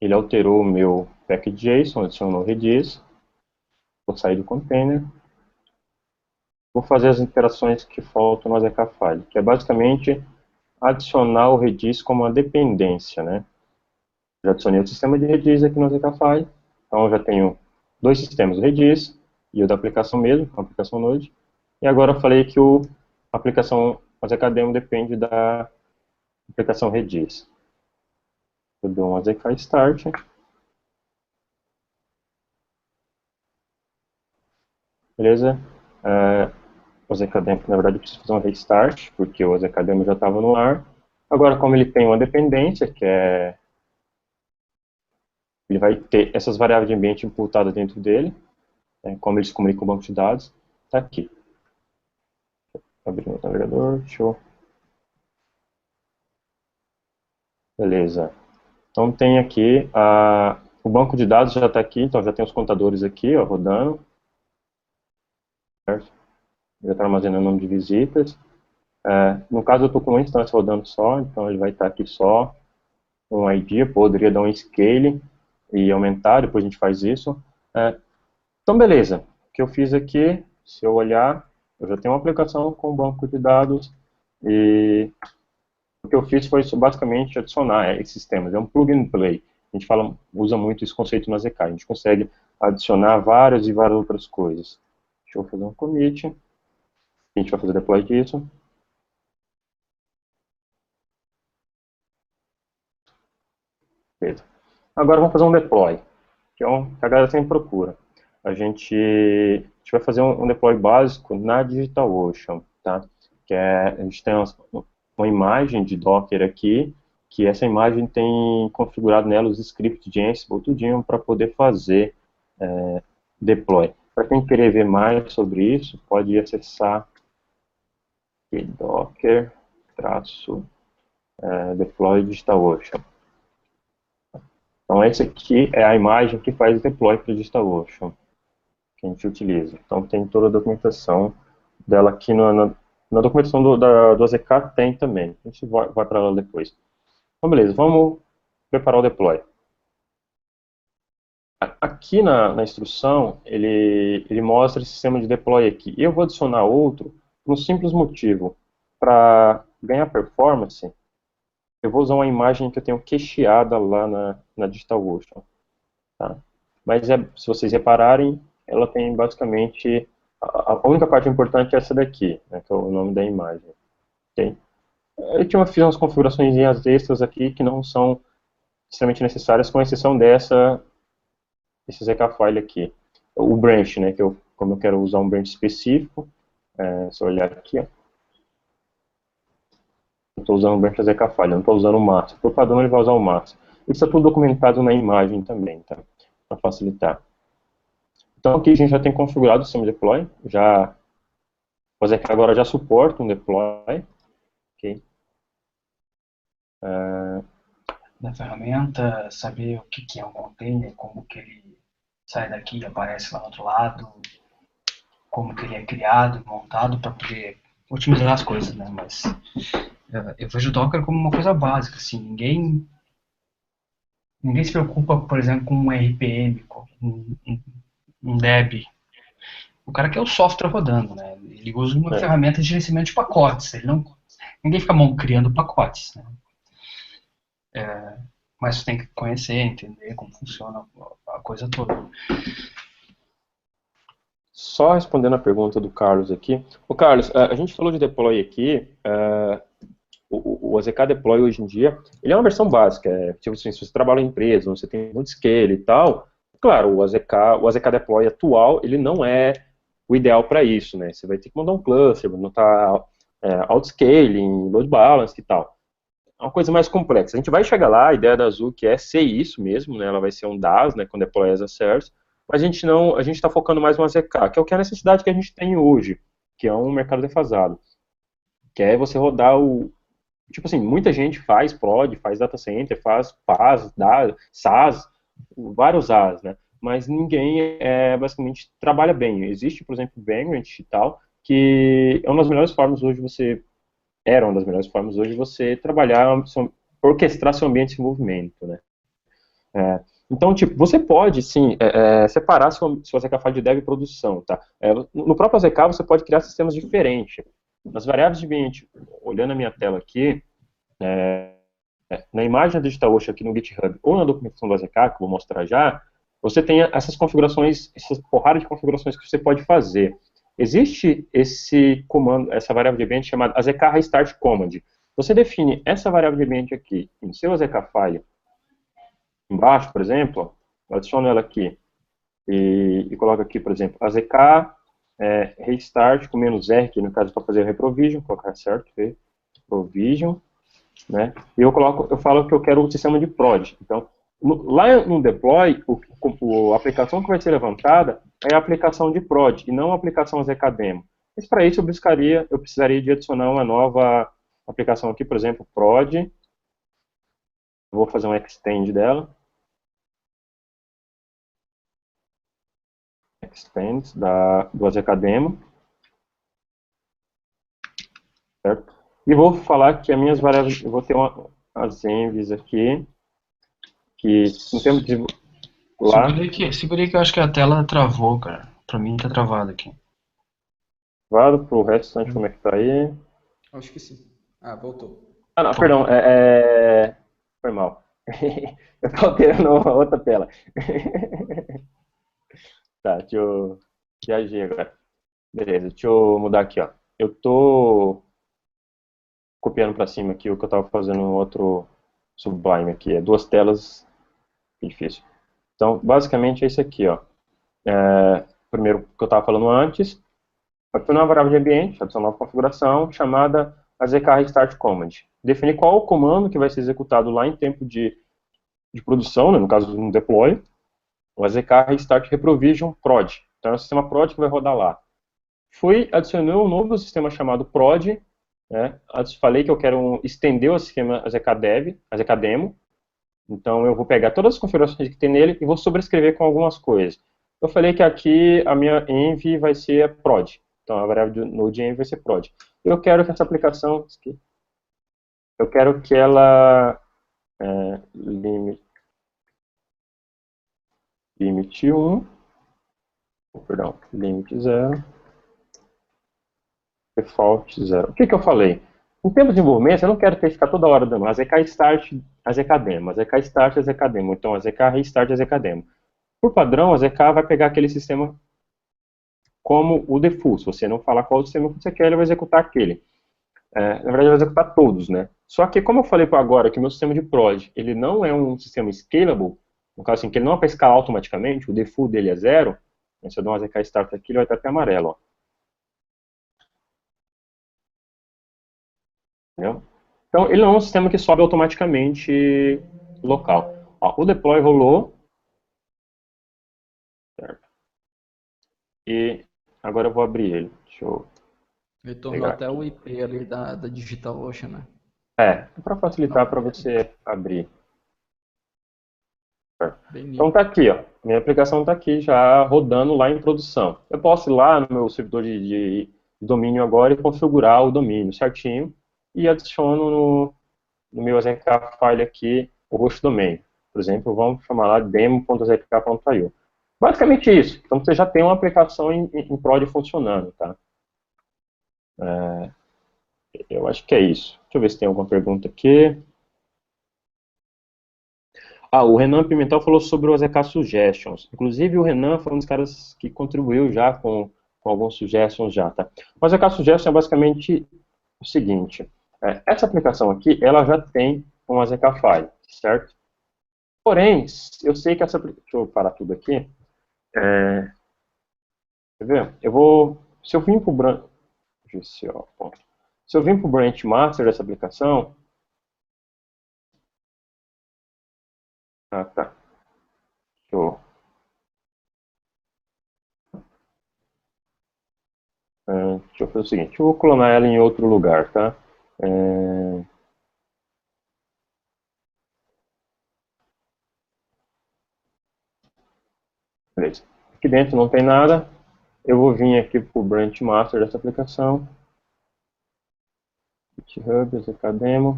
Ele alterou o meu package.json, adicionou Redis. Vou sair do container. Vou fazer as interações que faltam no AZK-File, que é basicamente adicionar o Redis como uma dependência, né? Já adicionei o sistema de Redis aqui no AZK-File, então eu já tenho dois sistemas, o Redis e o da aplicação mesmo, a aplicação Node, e agora eu falei que a aplicação AZK-Demo depende da aplicação Redis. Eu dou um AZK Start, beleza? O AZK-Demo, na verdade, eu preciso fazer um restart, porque o AZK-Demo já estava no ar. Agora, como ele tem uma dependência, que é... ele vai ter essas variáveis de ambiente imputadas dentro dele, né, como ele se comunica com o banco de dados, está aqui. Vou abrir o navegador, show. Beleza. Então tem aqui, o banco de dados já está aqui, então já tem os contadores aqui, ó, rodando. Certo? Já está armazenando o nome de visitas. No caso eu estou com uma instância rodando só, então ele vai estar aqui só, um ID, eu poderia dar um scale e aumentar, depois a gente faz isso. Então beleza, o que eu fiz aqui, se eu olhar, eu já tenho uma aplicação com banco de dados e o que eu fiz foi basicamente adicionar esses sistemas, é um plug and play. A gente usa muito esse conceito na ZK, a gente consegue adicionar várias e várias outras coisas. Deixa eu fazer um commit, a gente vai fazer deploy disso. Beleza. Agora vamos fazer um deploy, que é que a galera sempre procura. A gente vai fazer um deploy básico na DigitalOcean, tá? A gente tem uma imagem de Docker aqui, que essa imagem tem configurado nela os scripts de Ansible, tudinho, para poder fazer deploy. Para quem querer ver mais sobre isso, pode acessar docker-deploy DigitalOcean. Então, essa aqui é a imagem que faz o deploy para o DigitalOcean, que a gente utiliza. Então, tem toda a documentação dela aqui na documentação do AZK tem também. A gente vai para ela depois. Então, beleza, vamos preparar o deploy. Aqui na instrução, ele mostra esse sistema de deploy aqui. Eu vou adicionar outro por um simples motivo. Para ganhar performance, eu vou usar uma imagem que eu tenho cacheada lá na DigitalOcean. Tá? Mas se vocês repararem, ela tem basicamente... A única parte importante é essa daqui, né, que é o nome da imagem. Okay? Eu fiz umas configurações extras aqui que não são extremamente necessárias, com exceção esse ZK-file aqui. O branch, né, como eu quero usar um branch específico, se eu olhar aqui, ó, eu estou usando o branch ZK-file, não estou usando o master. Por padrão ele vai usar o master. Isso está tudo documentado na imagem também, tá? Para facilitar. Então aqui a gente já tem configurado o sistema de deploy, o ZK agora já suporta um deploy. Okay. Na ferramenta, saber o que é um container, como que ele sai daqui e aparece lá do outro lado, como que ele é criado, montado para poder otimizar as coisas, né? Mas eu vejo o Docker como uma coisa básica, assim, ninguém se preocupa, por exemplo, com um RPM, com um Deb. O cara quer o software rodando, né? Ele usa uma ferramenta de gerenciamento de pacotes. Ninguém fica criando pacotes, né? Mas você tem que conhecer, entender como funciona a coisa toda. Só respondendo a pergunta do Carlos aqui. O Carlos, a gente falou de deploy aqui. O AZK Deploy hoje em dia, ele é uma versão básica. Tipo assim, se você trabalha em empresa, você tem muito scale e tal, claro, o AZK Deploy atual, ele não é o ideal para isso, né? Você vai ter que mandar um cluster, montar outscaling, load balance e tal. É uma coisa mais complexa. A gente vai chegar lá, a ideia da Azul que é ser isso mesmo, né? Ela vai ser um DAS, né, com Deploy as a Service, mas a gente está focando mais no AZK, que é o que é a necessidade que a gente tem hoje, que é um mercado defasado. Que é você rodar tipo assim, muita gente faz prod, faz data center, faz PaaS, SaaS, vários AAS, né? Mas ninguém basicamente trabalha bem. Existe, por exemplo, o Vagrant e tal, que é uma das melhores formas hoje você trabalhar, orquestrar seu ambiente de movimento, né? Então, tipo, você pode, sim, separar sua ZK de dev e produção, tá? No próprio AZK você pode criar sistemas diferentes. Nas variáveis de ambiente, olhando a minha tela aqui, na imagem da DigitalOcean aqui no GitHub, ou na documentação do AZK, que eu vou mostrar já, você tem essas configurações, essas porradas de configurações que você pode fazer. Existe esse comando, essa variável de ambiente chamada AZK Restart Command. Você define essa variável de ambiente aqui no seu AZK file, embaixo, por exemplo, eu adiciono ela aqui e coloco aqui, por exemplo, AZK restart com "-r", que no caso é para fazer o reprovision, colocar certo, reprovision, né? E eu falo que eu quero o sistema de prod. Então, lá no deploy, a aplicação que vai ser levantada é a aplicação de prod, e não a aplicação AZK-demo. Mas para isso eu precisaria de adicionar uma nova aplicação aqui, por exemplo, prod. Eu vou fazer um extend dela. Extend do AZK-demo. Certo? E vou falar que as minhas variáveis, eu vou ter as envs aqui, que em termos de lá... Segurei que eu acho que a tela travou, cara. Pra mim tá travado aqui. Travado pro restante, como é que tá aí? Acho que sim. Ah, voltou. Ah, não, perdão, foi mal. Eu tô alterando a outra tela. Tá, deixa eu viajei agora. Beleza, deixa eu mudar aqui, ó. Eu tô copiando para cima aqui o que eu estava fazendo no outro Sublime aqui. É duas telas, que difícil. Então, basicamente é isso aqui, ó. Primeiro, o que eu estava falando antes, adicionar uma variável de ambiente, adicionar uma configuração chamada AZK Restart Command. Definir qual o comando que vai ser executado lá em tempo de produção, né, no caso no deploy, o AZK Restart Reprovision Prod. Então é o sistema prod que vai rodar lá. Adicionei um novo sistema chamado prod, né? Falei que eu quero estender o sistema AZK-demo, então eu vou pegar todas as configurações que tem nele e vou sobrescrever com algumas coisas. Eu falei que aqui a minha env vai ser prod, Então a variável de Node.env vai ser prod. Eu quero que essa aplicação, eu quero que ela limite 1, perdão, limite 0, default 0. O que eu falei? Em termos de desenvolvimento, eu não quero ter que ficar toda hora dando AZK start, AZK demo, AZK start, AZK demo, então AZK restart, AZK demo. Por padrão, a AZK vai pegar aquele sistema como o default. Se você não falar qual sistema que você quer, ele vai executar aquele. Na verdade, ele vai executar todos, né? Só que, como eu falei agora, que o meu sistema de prod, ele não é um sistema scalable, no caso assim, que ele não é para escalar automaticamente, o default dele é 0, se eu der um AZK start aqui, ele vai estar até amarelo, ó. Entendeu? Então, ele não é um sistema que sobe automaticamente local. Ó, o deploy rolou. Certo. E agora eu vou abrir ele. Deixa eu Retornou pegar até aqui. o IP ali da DigitalOcean, né? Para facilitar para você abrir. Bem Então nítido. tá aqui, ó. Minha aplicação está aqui já rodando lá em produção. Eu posso ir lá no meu servidor de domínio agora e configurar o domínio certinho e adiciono no meu AZK file aqui o host domain. Por exemplo, vamos chamar lá demo.azk.io. Basicamente isso. Então você já tem uma aplicação em prod funcionando, tá? Eu acho que é isso. Deixa eu ver se tem alguma pergunta aqui. O Renan Pimentel falou sobre o AZK Suggestions. Inclusive, o Renan foi um dos caras que contribuiu já com alguns suggestions já, tá? O AZK Suggestion é basicamente o seguinte. Essa aplicação aqui, ela já tem um AZK file, certo? Porém, eu sei que essa... Deixa eu parar tudo aqui. Quer ver? Se eu vim para o branch... Se eu vim para o branch master dessa aplicação... Tá. Deixa eu fazer o seguinte, eu vou clonar ela em outro lugar, tá? Beleza. Aqui dentro não tem nada. Eu vou vir aqui para o branch master dessa aplicação. GitHub, ZKDemo.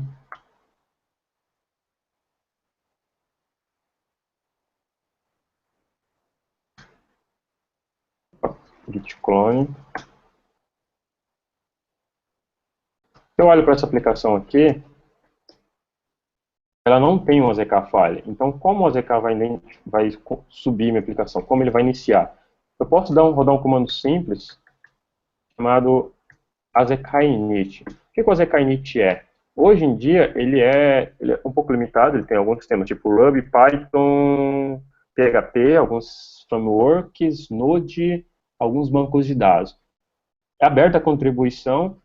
Git clone. Eu olho para essa aplicação aqui, ela não tem um AZK file. Então, como o AZK vai subir minha aplicação? Como ele vai iniciar? Eu posso rodar um comando simples chamado azkinit. O que o azkinit é? Hoje em dia, ele é um pouco limitado, ele tem alguns sistemas tipo Ruby, Python, PHP, alguns frameworks, Node, alguns bancos de dados. É aberta a contribuição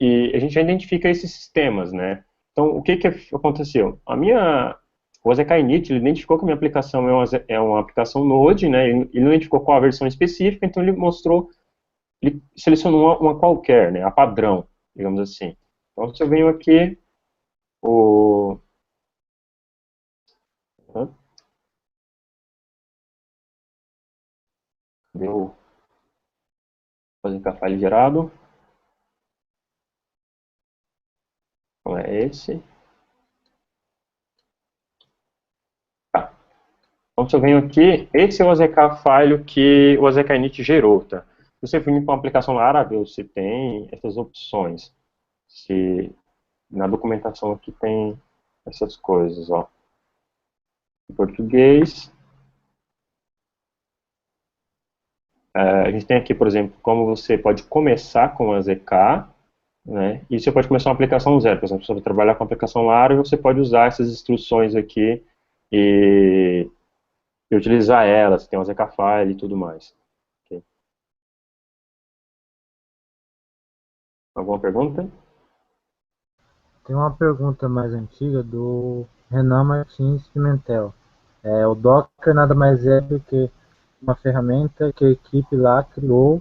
e a gente já identifica esses sistemas, né? Então, o que aconteceu? O azkinit, ele identificou que a minha aplicação é uma aplicação Node, né? Ele não identificou qual a versão específica, então ele selecionou uma qualquer, né? A padrão, digamos assim. Então, se eu venho aqui, deu fazer file gerado. Então é esse. Tá. Então se eu venho aqui, esse é o AZK file que o azkinit gerou, tá? Se você vir para uma aplicação Laravel, você tem essas opções. Na documentação aqui tem essas coisas, ó. Em português. A gente tem aqui, por exemplo, como você pode começar com a ZK, né? E você pode começar uma aplicação zero. Por exemplo, se você vai trabalhar com a aplicação Laravel, você pode usar essas instruções aqui e utilizar elas. Tem uma ZK file e tudo mais. Okay. Alguma pergunta? Tem uma pergunta mais antiga do Renan Martins Pimentel. O Docker nada mais é do que uma ferramenta que a equipe lá criou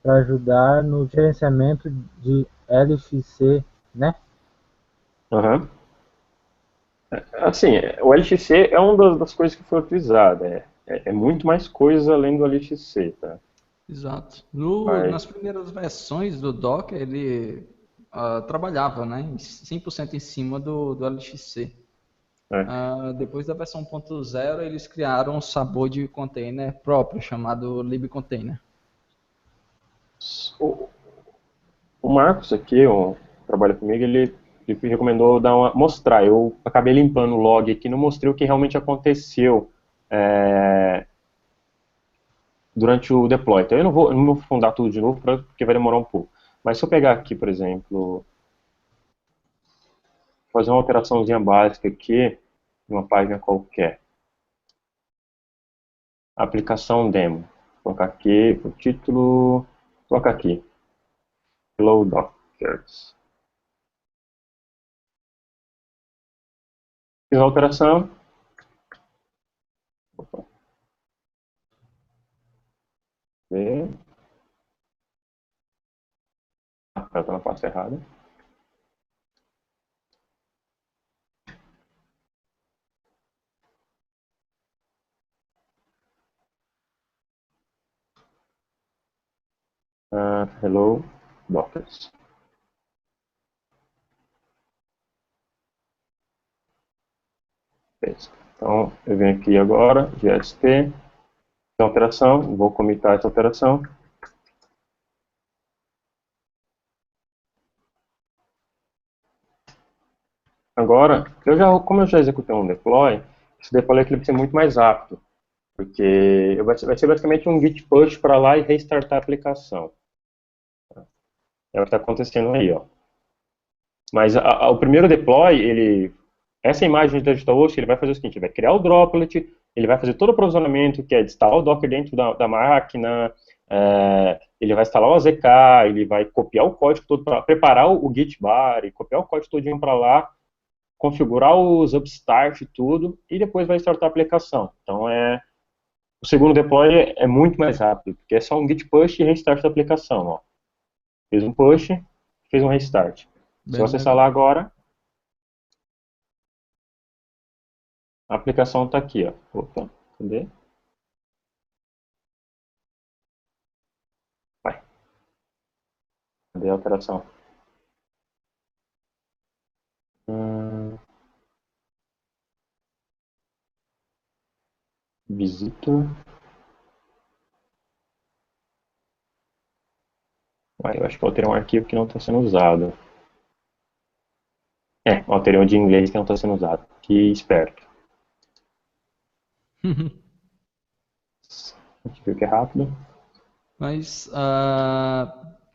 para ajudar no gerenciamento de LXC, né? Uhum. Assim, o LXC é uma das coisas que foi utilizada. É muito mais coisa além do LXC, tá? Exato. Mas, Nas primeiras versões do Docker, ele trabalhava, né, 100% em cima do LXC. é, Depois da versão 1.0, eles criaram um sabor de container próprio, chamado libcontainer. o, o Marcos aqui, trabalha comigo, ele me recomendou mostrar. Eu acabei limpando o log aqui, não mostrei o que realmente aconteceu durante o deploy. Então eu não vou fundar tudo de novo, porque vai demorar um pouco. Mas se eu pegar aqui, por exemplo, fazer uma alteraçãozinha básica aqui, numa página qualquer, aplicação demo, vou colocar aqui o título, colocar aqui, Hello Dockers. Fiz a alteração. Opa, vê. Ela está na pasta errada. Hello Dockers. Beleza. Então, eu venho aqui agora, GST, alteração, vou comitar essa alteração. Agora, como eu já executei um deploy, esse deploy aqui vai ser muito mais rápido, porque vai ser basicamente um git push para lá e restartar a aplicação. É o que está acontecendo aí, ó. Mas o primeiro deploy, essa imagem de DigitalOcean, ele vai fazer o seguinte, ele vai criar o droplet, ele vai fazer todo o provisionamento, que é instalar o Docker dentro da máquina, ele vai instalar o AZK, ele vai copiar o código todo, para preparar o Git bar, e copiar o código todinho para lá, configurar os upstart e tudo, e depois vai startar a aplicação. Então, o segundo deploy é muito mais rápido, porque é só um git push e restart da aplicação. Ó. Fez um push, fez um restart. Se eu Bem acessar legal. lá agora, a aplicação está aqui. Ó. Opa, cadê? Vai. Cadê a alteração? Visitor. Eu acho que eu alterei um arquivo que não está sendo usado. Eu alterei um de inglês que não está sendo usado. Que esperto. A gente viu que é rápido. Mas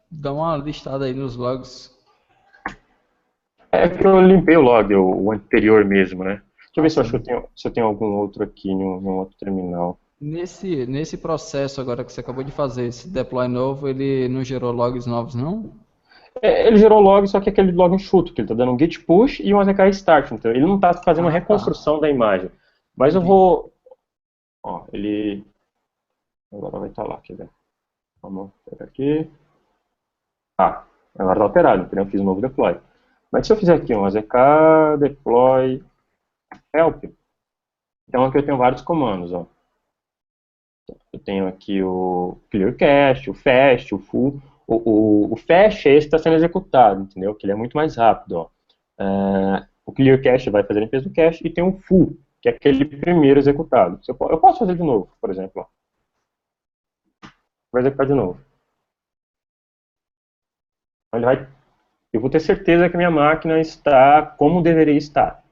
dá uma listada aí nos logs. É que eu limpei o log, o anterior mesmo, né? Deixa eu ver se eu Sim. acho se eu tenho algum outro aqui em um outro terminal. Nesse processo agora que você acabou de fazer, esse deploy novo, ele não gerou logs novos, não? Ele gerou log, só que aquele log enxuto, que ele está dando um git push e um AZK start. Então ele não está fazendo uma Ah, tá. reconstrução da imagem. Mas eu Entendi. vou. Ó, ele. Agora vai estar lá, quer ver? Vamos pegar aqui. Agora está alterado, então eu fiz um novo deploy. Mas se eu fizer aqui um AZK deploy help, então aqui eu tenho vários comandos. Ó. Eu tenho aqui o clear cache, o fast, o full. O fast é esse que está sendo executado, entendeu? Que ele é muito mais rápido. Ó. O clear cache vai fazer a limpeza do cache e tem o full, que é aquele primeiro executado. Eu posso fazer de novo, por exemplo. Ó. Vou executar de novo. Eu vou ter certeza que a minha máquina está como deveria estar.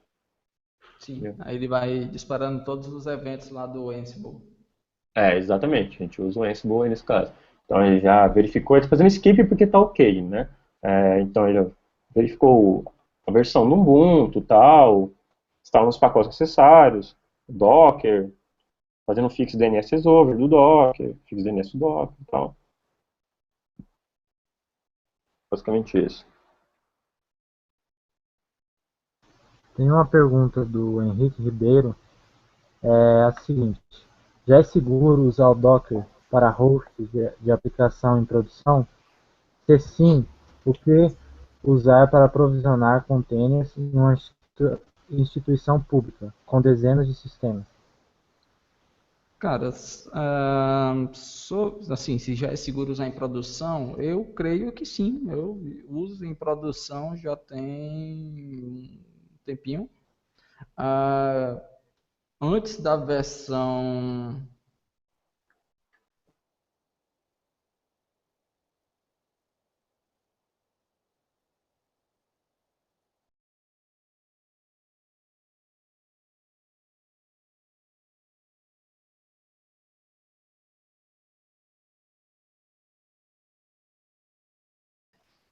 Sim. Aí ele vai disparando todos os eventos lá do Ansible. Exatamente. A gente usa o Ansible aí nesse caso. Então ele já verificou, ele está fazendo skip porque está ok, né? Então ele verificou a versão do Ubuntu e tal, instala os pacotes necessários, Docker, fazendo um fix DNS resolver do Docker, fix DNS do Docker e tal. Basicamente isso. Tem uma pergunta do Henrique Ribeiro, é a seguinte: já é seguro usar o Docker para hosts de aplicação em produção? Se sim, o que usar para provisionar containers em uma instituição pública com dezenas de sistemas? Cara, assim, se já é seguro usar em produção, eu creio que sim. Eu uso em produção já tem um tempinho. Ah, antes da versão.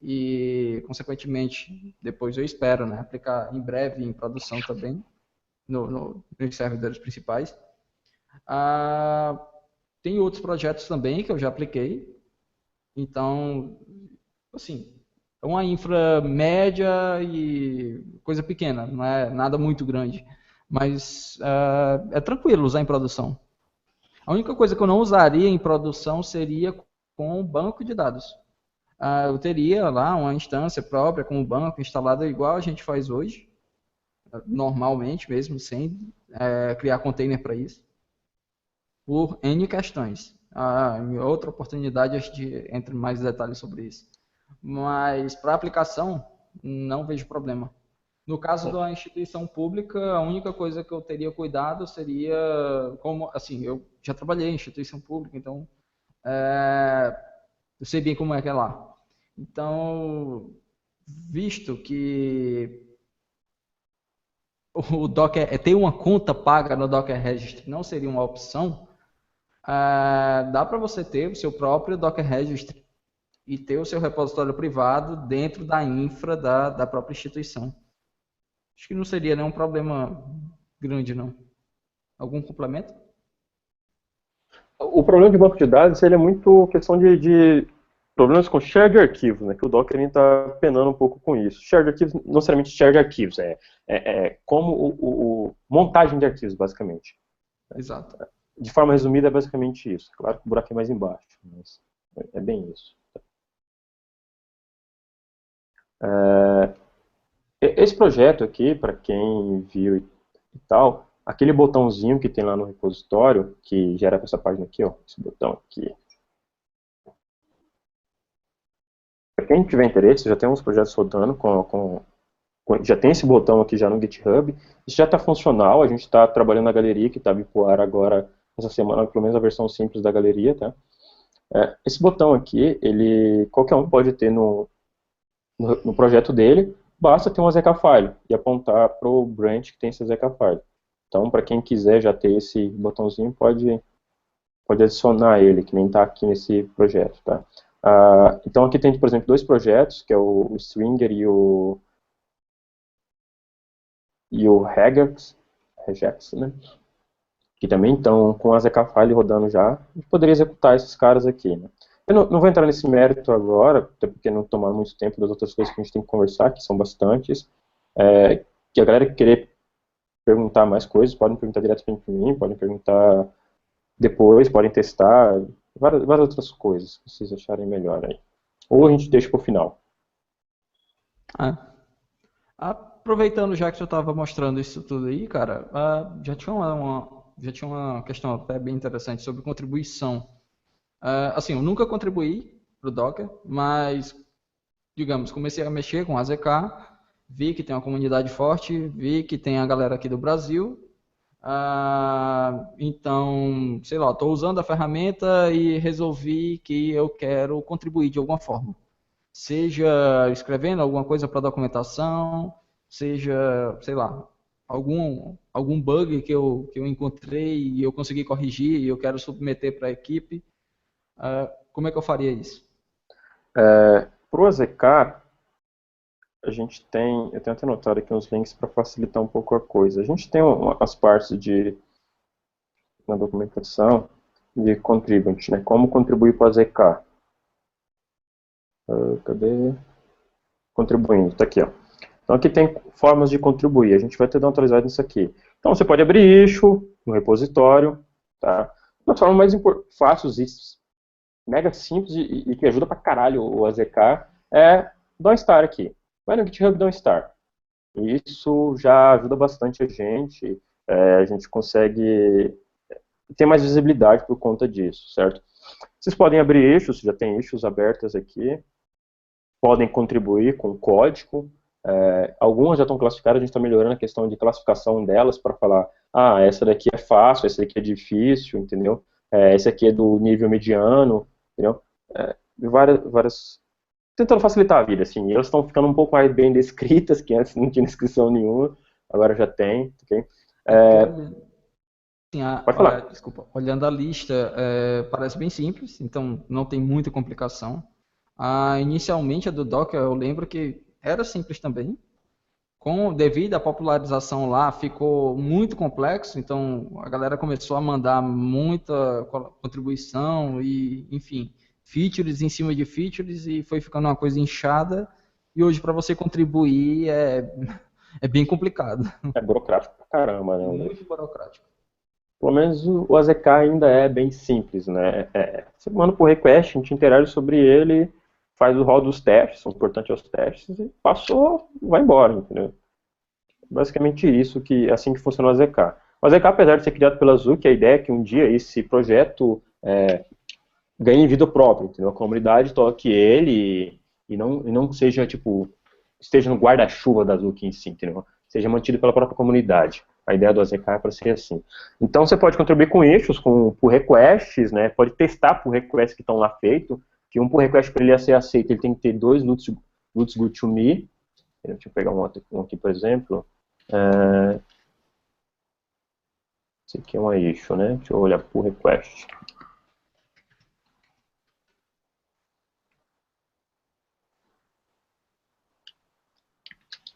E, consequentemente, depois eu espero, né, aplicar em breve em produção também, nos servidores principais. Ah, tem outros projetos também que eu já apliquei. Então, assim, é uma infra média e coisa pequena, não é nada muito grande. Mas é tranquilo usar em produção. A única coisa que eu não usaria em produção seria com banco de dados. Eu teria lá uma instância própria com o banco instalada igual a gente faz hoje, normalmente mesmo, sem criar container para isso, por N questões. Em outra oportunidade a gente entra em mais detalhes sobre isso. Mas para aplicação, não vejo problema. No caso da instituição pública, a única coisa que eu teria cuidado seria, como, assim, eu já trabalhei em instituição pública, então eu sei bem como é que é lá. Então, visto que o Docker ter uma conta paga no Docker Registry não seria uma opção, dá para você ter o seu próprio Docker Registry e ter o seu repositório privado dentro da infra da própria instituição. Acho que não seria nenhum problema grande, não. Algum complemento? O problema de banco de dados ele é muito questão de problemas com share de arquivos, né? Que o Docker está penando um pouco com isso. Share de arquivos, não necessariamente share de arquivos, como montagem de arquivos, basicamente. Exato. De forma resumida, é basicamente isso. Claro que o buraco é mais embaixo, mas é bem isso. Esse projeto aqui, para quem viu e tal, aquele botãozinho que tem lá no repositório, que gera essa página aqui, ó, esse botão aqui. Para quem tiver interesse, já tem uns projetos rodando já tem esse botão aqui já no GitHub. Isso já está funcional, a gente está trabalhando na galeria, que está bipolar agora, essa semana, pelo menos a versão simples da galeria, tá? Esse botão aqui, qualquer um pode ter no projeto dele, basta ter uma ZK file e apontar para o branch que tem essa ZK file. Então, para quem quiser já ter esse botãozinho, pode adicionar ele, que nem está aqui nesse projeto, tá? Então, aqui tem, por exemplo, dois projetos, que é o Stringer e o Regex, né? Que também estão com a ZK file rodando já. A gente poderia executar esses caras aqui, né? Eu não vou entrar nesse mérito agora, até porque não tomar muito tempo das outras coisas que a gente tem que conversar, que são bastantes. Que a galera que querer perguntar mais coisas, podem perguntar diretamente para mim, podem perguntar depois, podem testar, várias outras coisas que vocês acharem melhor aí. Ou a gente deixa para o final. Aproveitando já que você estava mostrando isso tudo aí, cara, já tinha uma questão até bem interessante sobre contribuição. Assim, eu nunca contribuí para o Docker, mas, digamos, comecei a mexer com a AZK, vi que tem uma comunidade forte, vi que tem a galera aqui do Brasil, então, sei lá, estou usando a ferramenta e resolvi que eu quero contribuir de alguma forma. Seja escrevendo alguma coisa para documentação, seja, sei lá, algum bug que eu encontrei e eu consegui corrigir e eu quero submeter para a equipe. Como é que eu faria isso? Para o AZK, eu tenho até anotado aqui uns links para facilitar um pouco a coisa. A gente tem as partes na documentação de contribuinte, né? Como contribuir para o AZK. Cadê? Contribuindo, está aqui, ó. Então aqui tem formas de contribuir, a gente vai ter dar uma atualizada nisso aqui. Então você pode abrir issue no repositório, tá? Uma forma mais fácil, mega simples e que ajuda pra caralho o AZK é dar um start aqui. Vai no GitHub e dá um start. Isso já ajuda bastante a gente consegue ter mais visibilidade por conta disso, certo? Vocês podem abrir eixos, já tem eixos abertas aqui, podem contribuir com o código. Algumas já estão classificadas, a gente está melhorando a questão de classificação delas para falar, essa daqui é fácil, essa daqui é difícil, entendeu? Esse aqui é do nível mediano, entendeu? Várias tentando facilitar a vida, assim, e elas estão ficando um pouco mais bem descritas, que antes não tinha descrição nenhuma, agora já tem, ok? Sim, Pode falar. desculpa, olhando a lista, parece bem simples, então não tem muita complicação. Inicialmente a do Docker eu lembro que era simples também, devido à popularização lá ficou muito complexo, então a galera começou a mandar muita contribuição e, enfim, features em cima de features e foi ficando uma coisa inchada e hoje para você contribuir é bem complicado. É burocrático pra caramba, né? Muito burocrático. Pelo menos o AZK ainda é bem simples, né? Você manda por request, a gente interage sobre ele, faz o rol dos testes, o importante é os testes, e passou, vai embora, entendeu? Basicamente isso, que é assim que funciona o AZK. O AZK, apesar de ser criado pela Zuki, a ideia é que um dia esse projeto ganhe vida própria, entendeu? A comunidade toque ele e não seja, tipo, esteja no guarda-chuva da Zuki em si, entendeu? Seja mantido pela própria comunidade. A ideia do AZK é para ser assim. Então você pode contribuir com issues, por requests, né? Pode testar por requests que estão lá feitos, que um por request para ele ser aceito, ele tem que ter 2 loots good to me. Deixa eu pegar um aqui, por exemplo. Esse aqui é um issue, né? Deixa eu olhar por request.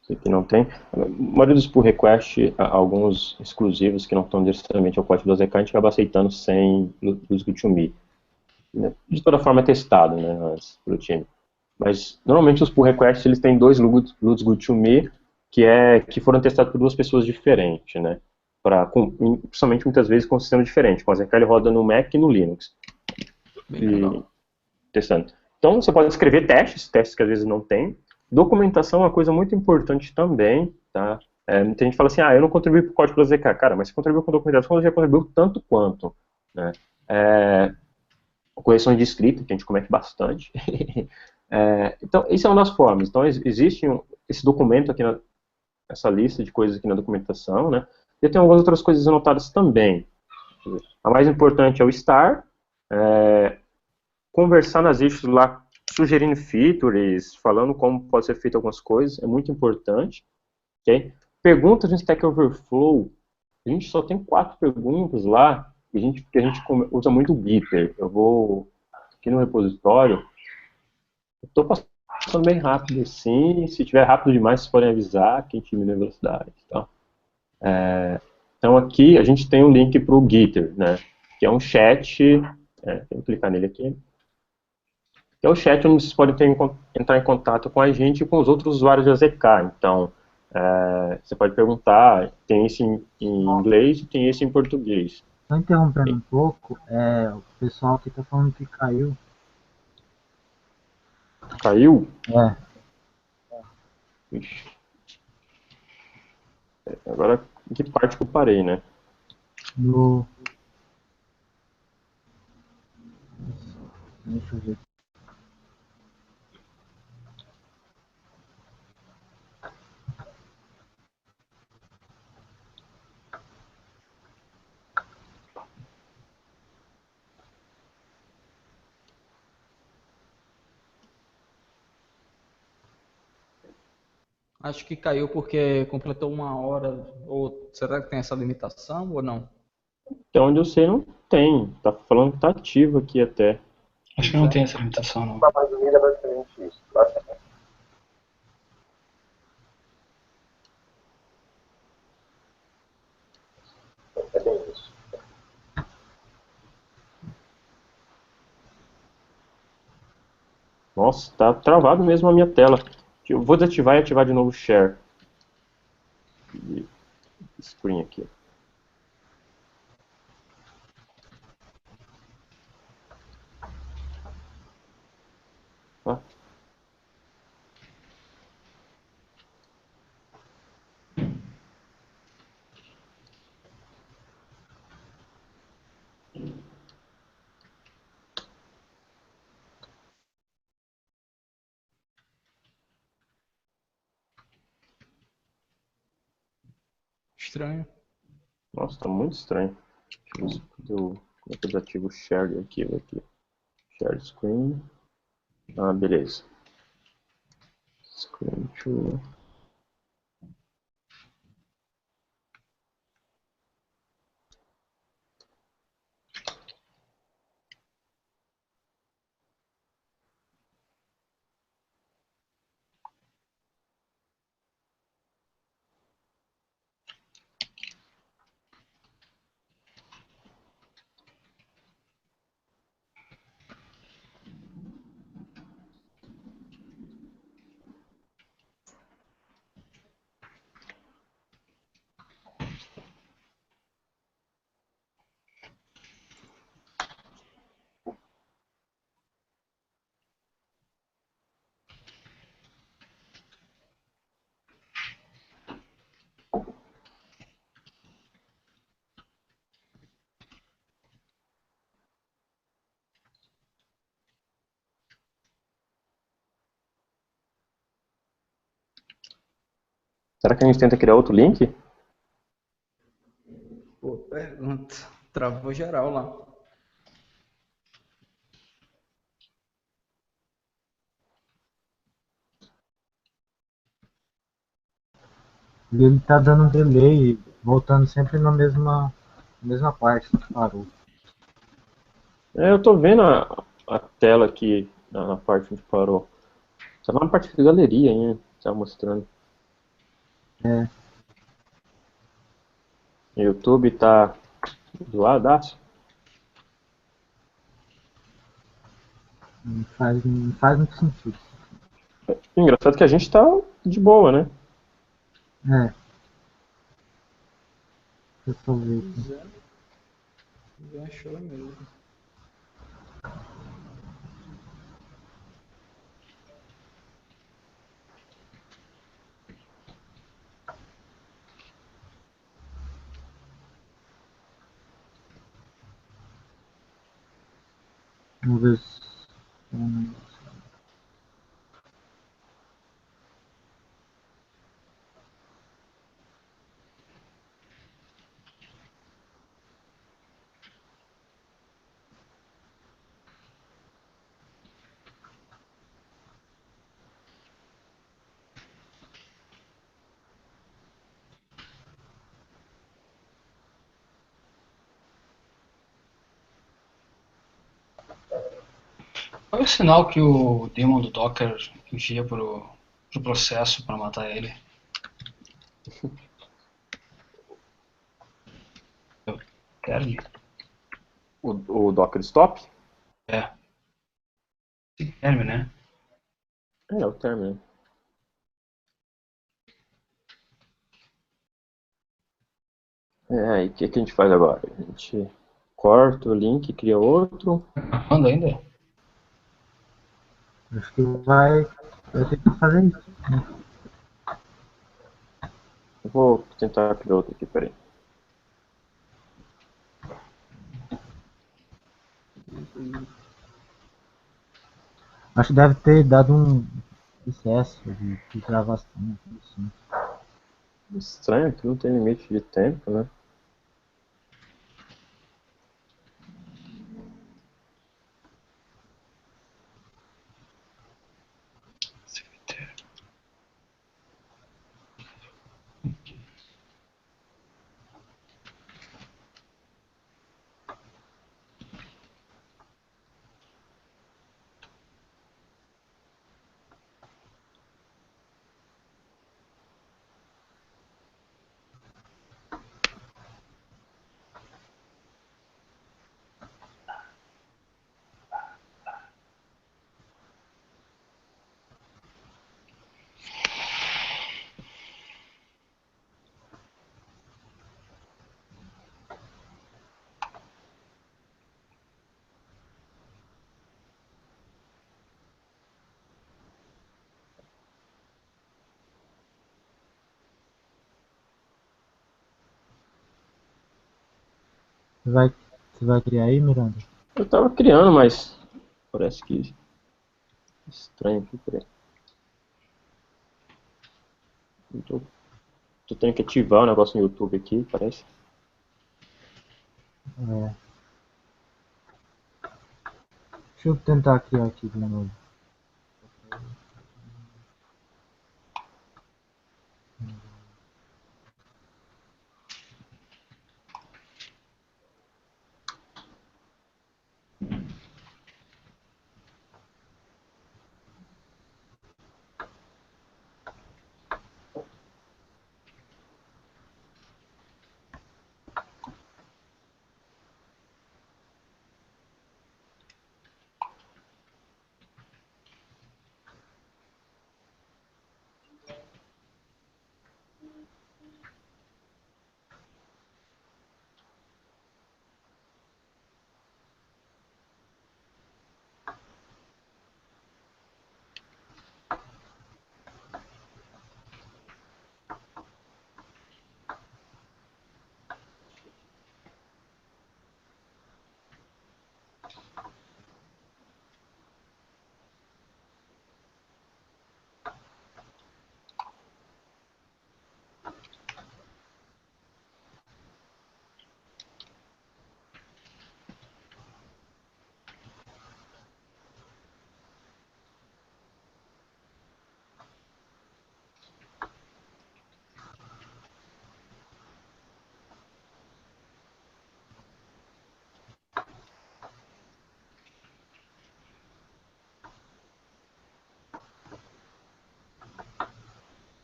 Esse aqui não tem. A maioria dos pull request, alguns exclusivos que não estão diretamente ao código do AZK, a gente acaba aceitando sem loots good to me. De toda forma é testado, né, pelo time. Mas normalmente os pull requests eles têm 2 loots good to me que foram testados por 2 pessoas diferentes, né? Principalmente muitas vezes com um sistema diferente. Com o AZK ele roda no Mac e no Linux. Testando. Então você pode escrever testes que às vezes não tem. Documentação é uma coisa muito importante também, tá? Muita gente fala assim, eu não contribuí para o código do AZK. Cara, mas você contribuiu com documentação, você já contribuiu tanto quanto, né? Correções de escrita, que a gente comete bastante. Então, isso é uma das formas. Então, existe esse documento aqui, essa lista de coisas aqui na documentação, né? E tem algumas outras coisas anotadas também. A mais importante é o STAR, conversar nas issues lá, sugerindo features, falando como pode ser feito algumas coisas, é muito importante. Okay? Perguntas no Stack Overflow, a gente só tem 4 perguntas lá, porque a gente usa muito o Gitter. Eu vou aqui no repositório, estou passando bem rápido assim, se tiver rápido demais vocês podem avisar que a gente diminui a velocidade. Tá? Então aqui a gente tem um link para o Gitter, né, que é um chat, tem que clicar nele aqui, que é o chat onde vocês podem entrar em contato com a gente e com os outros usuários de AZK. Então, você pode perguntar, tem esse em inglês e tem esse em português. Só interrompendo um pouco, o pessoal aqui tá falando que caiu. Caiu? Ixi. Agora, em que parte que eu parei, né? Deixa eu ver. Acho que caiu porque completou 1 hora, ou será que tem essa limitação ou não? Até onde eu sei não tem, tá falando que tá ativo aqui até. Acho que não tem essa limitação, não. Mas o é basicamente isso. É bem isso. Nossa, tá travado mesmo a minha tela. Eu vou desativar e ativar de novo o share. Screen aqui. Tá? Estranho. Nossa, tá muito estranho. Deixa eu ver se eu desativo o share de arquivo aqui. Share screen. Ah, beleza. Screen to... Será que a gente tenta criar outro link? Pô, pergunta. Travou geral lá. E ele tá dando um delay, voltando sempre na mesma parte que parou. Eu tô vendo a tela aqui na parte onde parou. Tá na parte de galeria ainda, tá mostrando. É, O YouTube tá do ladaço. não faz muito sentido. O engraçado é que a gente tá de boa, né? É, deixa eu só ver aqui. Pois é. Já achou mesmo. Vamos ver se. Qual é o sinal que o daemon do Docker envia pro processo para matar ele? Term? O Docker Stop? É. Term, né? É o término. E o que a gente faz agora? A gente corta o link, cria outro. Quando ainda? Acho que vai ter que fazer isso. Eu vou tentar criar outro aqui, peraí. Acho que deve ter dado um excesso de gravação. Assim. Estranho que não tem limite de tempo, né? Você vai criar aí, Miranda? Eu tava criando, mas parece que estranho aqui, peraí. Não tô Tô tendo que ativar o negócio no YouTube aqui, parece. É. Deixa eu tentar aqui de novo.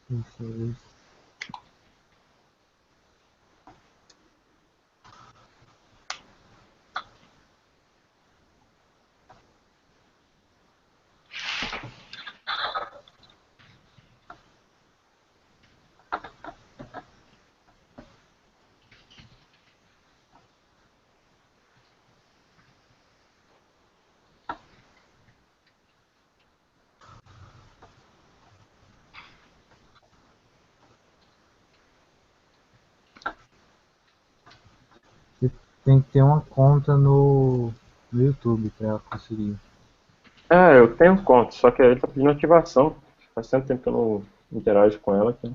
Deixa eu ver. Você tem que ter uma conta no YouTube pra conseguir. Eu tenho conta, só que ele tá pedindo ativação. Faz tanto tempo que eu não interajo com ela que.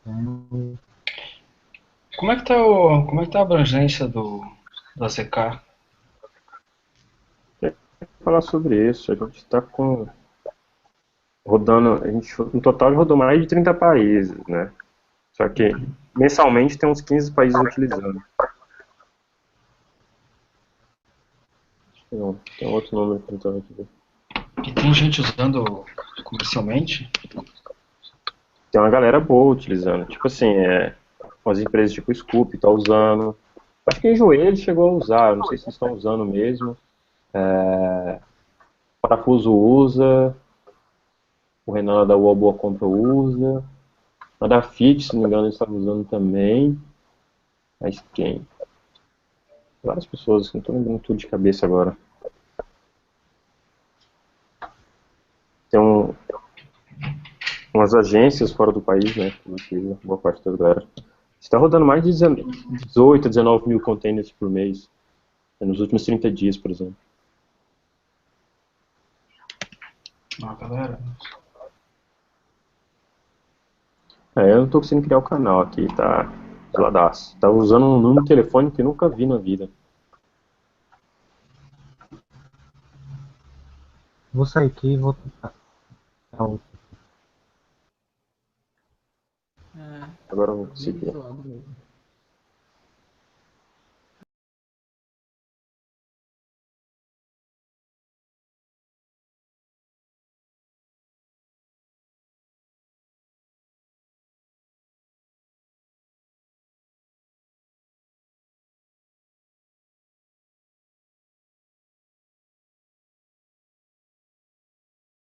Então, Como é que tá a abrangência do ACK? Queria falar sobre isso. A gente tá com. Rodando. A gente, no total, rodou mais de 30 países, né? Só que mensalmente tem uns 15 países utilizando. Não, tem outro número que eu tô aqui. E tem gente usando comercialmente? Tem uma galera boa utilizando. Tipo assim, umas empresas tipo Scoop tá usando. Acho que Enjoei ele chegou a usar, não sei se estão usando mesmo. Parafuso usa, o Renan lá da Boa Boa Compra usa. A da Fit, se não me engano, ele estava usando também. Mas quem? Várias pessoas, não estou lembrando tudo de cabeça agora. Tem umas agências fora do país, né? Que utilizam boa parte da galera. Está rodando mais de 18, 19 mil containers por mês. Nos últimos 30 dias, por exemplo. Ah, galera. Eu não tô conseguindo criar o canal aqui, tá zoadaço. Tava usando um número de telefone que eu nunca vi na vida. vou sair aqui e vou tentar. É, Agora eu vou bem conseguir. zoado mesmo.